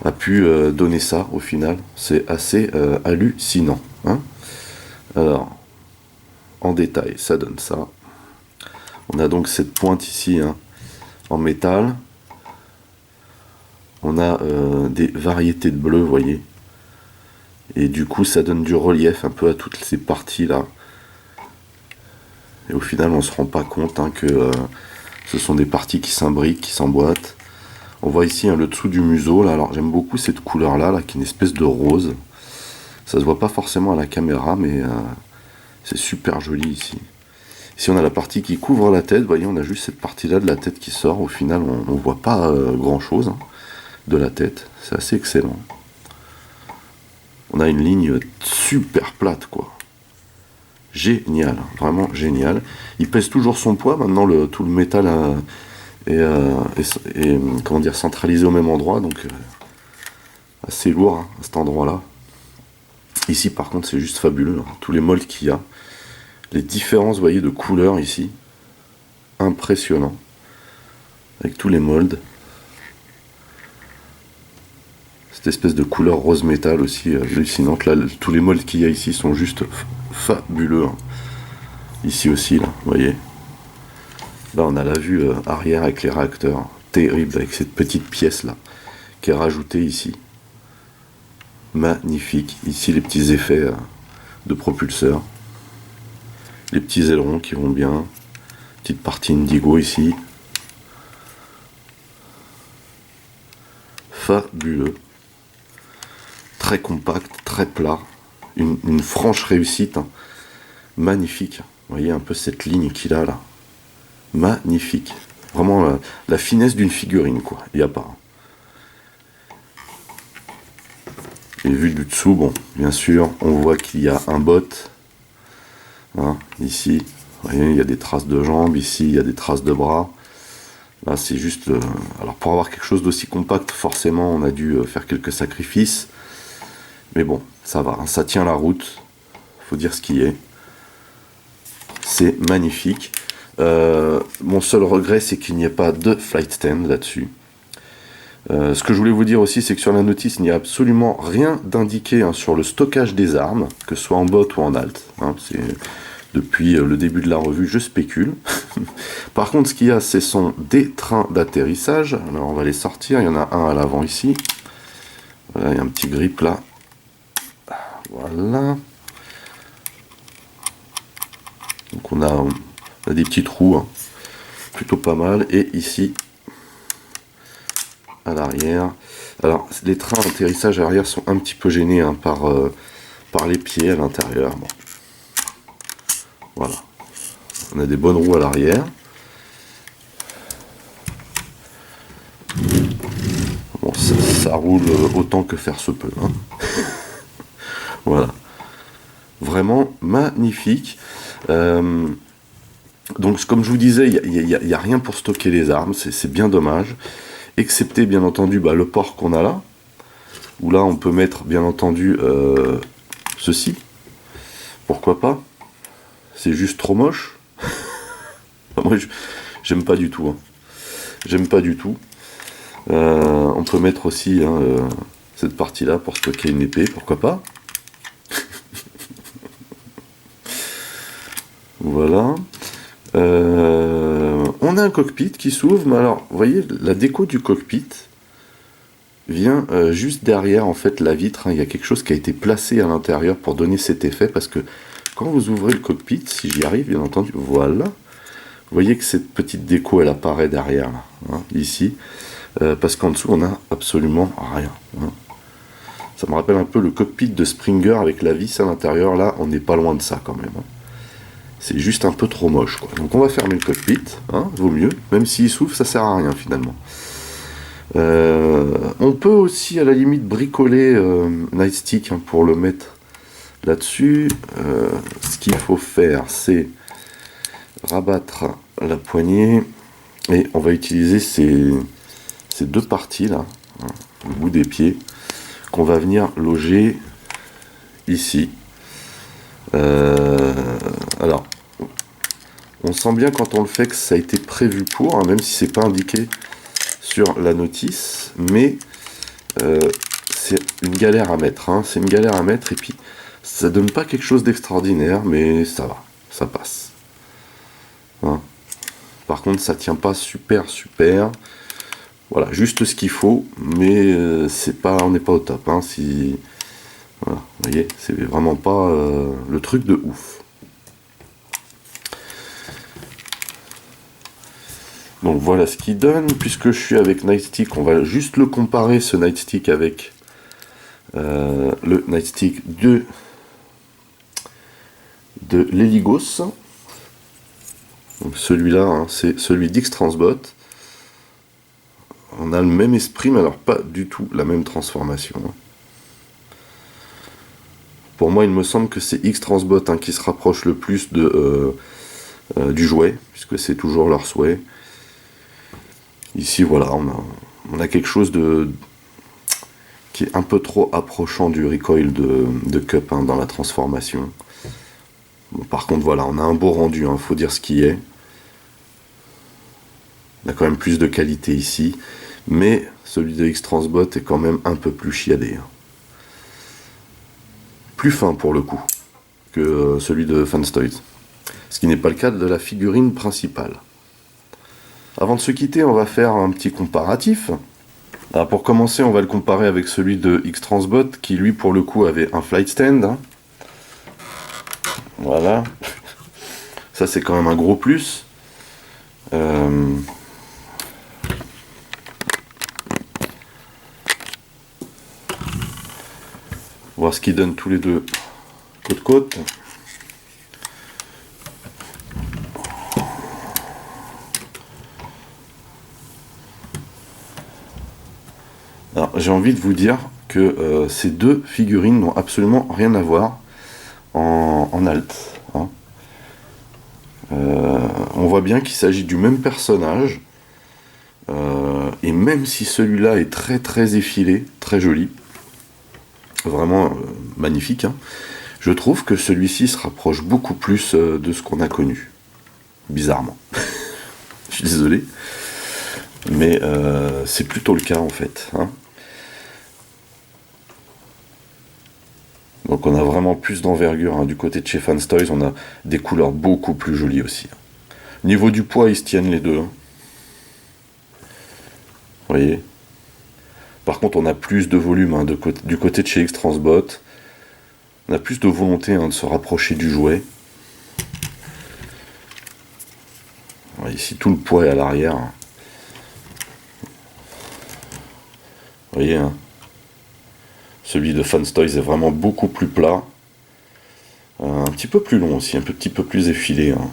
a pu donner ça au final. C'est assez hallucinant. Hein. Alors, en détail, ça donne ça. On a donc cette pointe ici, hein, en métal. On a des variétés de bleu, vous voyez. Et du coup, ça donne du relief un peu à toutes ces parties-là. Et au final, on ne se rend pas compte, hein, que ce sont des parties qui s'imbriquent, qui s'emboîtent. On voit ici, hein, le dessous du museau. Là. Alors, j'aime beaucoup cette couleur-là, là, qui est une espèce de rose. Ça se voit pas forcément à la caméra, mais c'est super joli ici. Ici, on a la partie qui couvre la tête. Vous voyez, on a juste cette partie-là de la tête qui sort. Au final, on ne voit pas grand-chose, hein, de la tête. C'est assez excellent. On a une ligne super plate, quoi. Génial, vraiment génial. Il pèse toujours son poids. Maintenant, tout le métal est comment dire, centralisé au même endroit. Donc, assez lourd, hein, à cet endroit-là. Ici, par contre, c'est juste fabuleux. Hein. Tous les molds qu'il y a. Les différences, vous voyez, de couleurs ici. Impressionnant. Avec tous les molds. Cette espèce de couleur rose métal aussi hallucinante. Là, tous les molds qu'il y a ici sont juste fabuleux. Hein. Ici aussi, là, vous voyez. Là, on a la vue arrière avec les réacteurs. Terrible, avec cette petite pièce-là, qui est rajoutée ici. Magnifique. Ici, les petits effets de propulseurs. Les petits ailerons qui vont bien. Petite partie indigo ici. Fabuleux. Très compact, très plat. Une franche réussite. Hein. Magnifique. Vous voyez un peu cette ligne qu'il a là. Magnifique. Vraiment la finesse d'une figurine, quoi. Il n'y a pas. Et vu du dessous, bon, bien sûr, on voit qu'il y a un bot. Hein, ici, vous voyez, il y a des traces de jambes. Ici, il y a des traces de bras. Là, c'est juste... Alors, pour avoir quelque chose d'aussi compact, forcément, on a dû faire quelques sacrifices. Mais bon, ça va. Hein, ça tient la route. Faut dire ce qui est. C'est magnifique. Mon seul regret, c'est qu'il n'y ait pas de flight stand là-dessus. Ce que je voulais vous dire aussi, c'est que sur la notice, il n'y a absolument rien d'indiqué, hein, sur le stockage des armes, que ce soit en bot ou en alt. Hein, depuis le début de la revue, je spécule. Par contre, ce qu'il y a, ce sont des trains d'atterrissage. Alors, on va les sortir. Il y en a un à l'avant ici. Voilà, il y a un petit grip là. Voilà. Donc, on a des petits trous, hein, plutôt pas mal. Et ici, à l'arrière. Alors, les trains d'atterrissage à l'arrière sont un petit peu gênés, hein, par les pieds à l'intérieur. Bon. Voilà. On a des bonnes roues à l'arrière. Bon, ça roule autant que faire se peut. Hein. Voilà. Vraiment magnifique. Donc, comme je vous disais, il n'y a rien pour stocker les armes. C'est bien dommage. Excepté, bien entendu, le port qu'on a là. Où là, on peut mettre, bien entendu, ceci. Pourquoi pas? C'est juste trop moche. Moi, j'aime pas du tout. Hein. J'aime pas du tout. On peut mettre aussi, hein, cette partie-là pour stocker une épée. Pourquoi pas? Voilà. On a un cockpit qui s'ouvre. Mais alors, vous voyez, la déco du cockpit vient juste derrière, en fait, la vitre. Hein. Il y a quelque chose qui a été placé à l'intérieur pour donner cet effet. Parce que quand vous ouvrez le cockpit, si j'y arrive, bien entendu, voilà. Vous voyez que cette petite déco elle apparaît derrière là, hein, ici, parce qu'en dessous on a absolument rien. Hein. Ça me rappelle un peu le cockpit de Springer avec la vis à l'intérieur. Là on n'est pas loin de ça quand même. Hein. C'est juste un peu trop moche quoi. Donc on va fermer le cockpit, hein, vaut mieux, même s'il souffle ça sert à rien finalement. On peut aussi à la limite bricoler Nightstick hein, pour le mettre là-dessus. Ce qu'il faut faire c'est rabattre la poignée et on va utiliser ces deux parties là, hein, le bout des pieds, qu'on va venir loger ici. Alors, on sent bien quand on le fait que ça a été prévu pour, hein, même si c'est pas indiqué sur la notice, mais c'est une galère à mettre. Hein, c'est une galère à mettre et puis ça donne pas quelque chose d'extraordinaire, mais ça va, ça passe. Hein. Par contre, ça tient pas super. Voilà, juste ce qu'il faut, mais c'est pas, on n'est pas au top. Hein, si, voilà, vous voyez, c'est vraiment pas le truc de ouf. Donc voilà ce qu'il donne. Puisque je suis avec Nightstick, on va juste le comparer ce Nightstick avec le Nightstick de l'Heligos. Donc celui-là, hein, c'est celui d'X-Transbot. On a le même esprit, mais alors pas du tout la même transformation. Hein. Pour moi, il me semble que c'est X-Transbot hein, qui se rapproche le plus du jouet, puisque c'est toujours leur souhait. Ici, voilà, on a quelque chose qui est un peu trop approchant du recoil de Cup hein, dans la transformation. Bon, par contre, voilà, on a un beau rendu, hein, faut dire ce qui est. On a quand même plus de qualité ici, mais celui de X-Transbot est quand même un peu plus chiadé. Hein. Plus fin pour le coup que celui de Fanstoys. Ce qui n'est pas le cas de la figurine principale. Avant de se quitter, on va faire un petit comparatif. Alors pour commencer, on va le comparer avec celui de X-Transbot, qui lui pour le coup avait un flight stand. Hein. Voilà. Ça c'est quand même un gros plus. Voir ce qu'ils donnent tous les deux côte-côte. Alors j'ai envie de vous dire que ces deux figurines n'ont absolument rien à voir en alt. Hein. On voit bien qu'il s'agit du même personnage. Et même si celui-là est très effilé, très joli, vraiment magnifique, hein, je trouve que celui-ci se rapproche beaucoup plus de ce qu'on a connu. Bizarrement. Je suis désolé. Mais c'est plutôt le cas en fait. Hein. Donc on a vraiment plus d'envergure hein, du côté de chez Fanstoys, on a des couleurs beaucoup plus jolies aussi. Niveau du poids, ils se tiennent les deux. Hein. Vous voyez. Par contre, on a plus de volume hein, du côté de chez X-Transbot. On a plus de volonté hein, de se rapprocher du jouet. Alors, ici, tout le poids est à l'arrière. Hein. Vous voyez, hein. Celui de Fanstoys est vraiment beaucoup plus plat. Un petit peu plus long aussi, un petit peu plus effilé. Hein.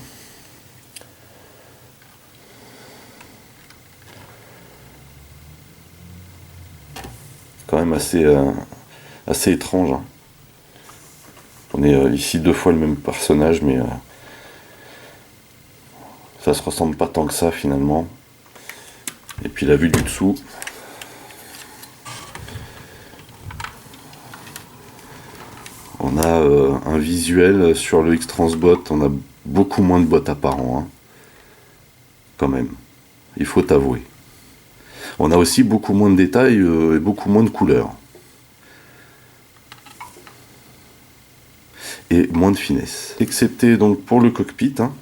Quand même assez étrange. Hein. On est ici deux fois le même personnage, mais ça se ressemble pas tant que ça finalement. Et puis la vue du dessous. On a un visuel sur le X-Transbot, on a beaucoup moins de bottes apparents, hein. Quand même, il faut avouer. On a aussi beaucoup moins de détails et beaucoup moins de couleurs. Et moins de finesse. Excepté donc pour le cockpit, hein.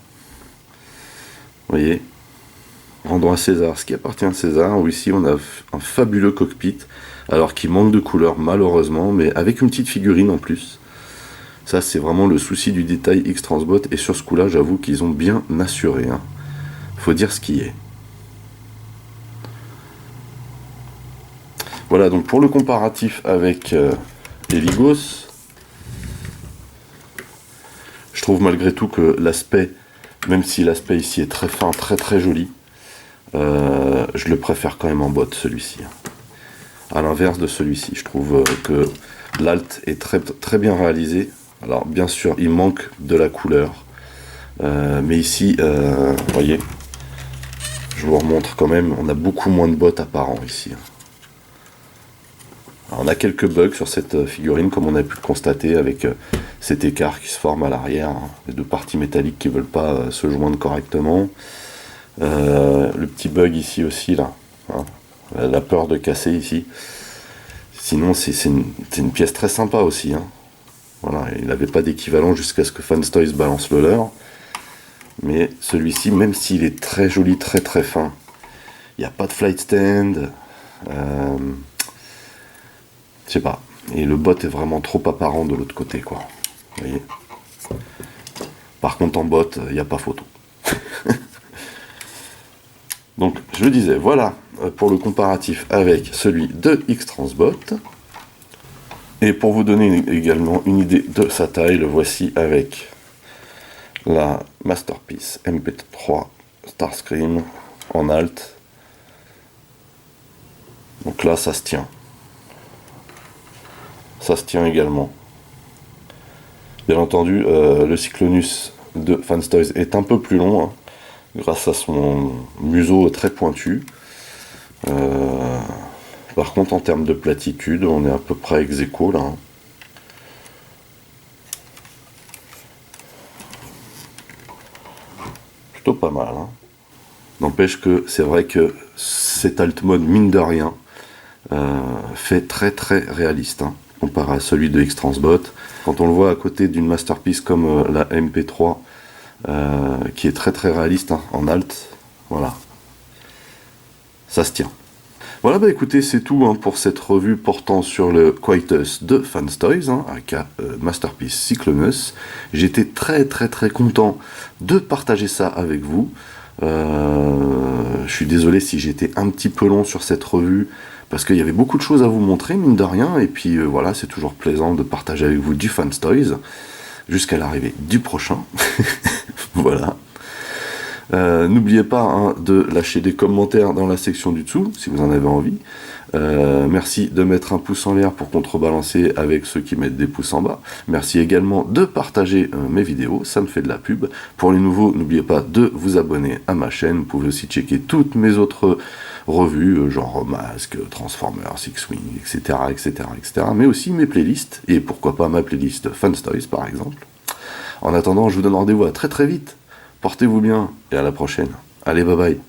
Vous voyez, rendons à César ce qui appartient à César, où ici on a un fabuleux cockpit, alors qu'il manque de couleurs malheureusement, mais avec une petite figurine en plus. Ça c'est vraiment le souci du détail X-Transbot, et sur ce coup là j'avoue qu'ils ont bien assuré. Hein. faut dire ce qui est. Voilà, donc pour le comparatif avec les Ligos, je trouve malgré tout que l'aspect, même si l'aspect ici est très fin, très très joli, je le préfère quand même en botte, celui-ci. À l'inverse de celui-ci, je trouve que l'alt est très, très bien réalisé. Alors bien sûr, il manque de la couleur, mais ici, vous voyez, je vous remontre quand même, on a beaucoup moins de bottes apparentes ici. Alors, on a quelques bugs sur cette figurine, comme on a pu le constater avec cet écart qui se forme à l'arrière, hein, les deux parties métalliques qui ne veulent pas se joindre correctement. Le petit bug ici aussi, là, hein, la peur de casser ici. Sinon, c'est une pièce très sympa aussi. Hein. Voilà, il n'avait pas d'équivalent jusqu'à ce que Fanstoys balance le leur. Mais celui-ci, même s'il est très joli, très très fin, il n'y a pas de flight stand. Je sais pas. Et le bot est vraiment trop apparent de l'autre côté, quoi. Vous voyez. Par contre, en bot, il n'y a pas photo. Donc, je le disais, voilà pour le comparatif avec celui de X-Transbot. Et pour vous donner également une idée de sa taille, le voici avec la Masterpiece MP3 Starscream en alt. Donc là, ça se tient. Ça se tient également. Bien entendu, le Cyclonus de Fanstoys est un peu plus long, hein, grâce à son museau très pointu. Par contre, en termes de platitude, on est à peu près ex aequo là. Hein. Plutôt pas mal. Hein. N'empêche que c'est vrai que cet alt mode, mine de rien, fait très très réaliste. Hein. Comparé à celui de X-Transbot. Quand on le voit à côté d'une masterpiece comme la MP3, qui est très très réaliste hein, en alt, voilà, ça se tient. Voilà, bah écoutez, c'est tout hein, pour cette revue portant sur le Quietus de Fanstoys, hein, aka Masterpiece Cyclonus. J'étais très très très content de partager ça avec vous. Je suis désolé si j'étais un petit peu long sur cette revue, parce qu'il y avait beaucoup de choses à vous montrer, mine de rien, et puis voilà, c'est toujours plaisant de partager avec vous du Fanstoys, jusqu'à l'arrivée du prochain. Voilà. N'oubliez pas hein, de lâcher des commentaires dans la section du dessous, si vous en avez envie. Merci de mettre un pouce en l'air pour contrebalancer avec ceux qui mettent des pouces en bas. Merci également de partager mes vidéos, ça me fait de la pub. Pour les nouveaux, n'oubliez pas de vous abonner à ma chaîne. Vous pouvez aussi checker toutes mes autres revues, genre Mask, Transformers, X-Wing, etc., etc., etc. Mais aussi mes playlists, et pourquoi pas ma playlist Fanstoys par exemple. En attendant, je vous donne rendez-vous à très très vite. Portez-vous bien et à la prochaine. Allez, bye bye.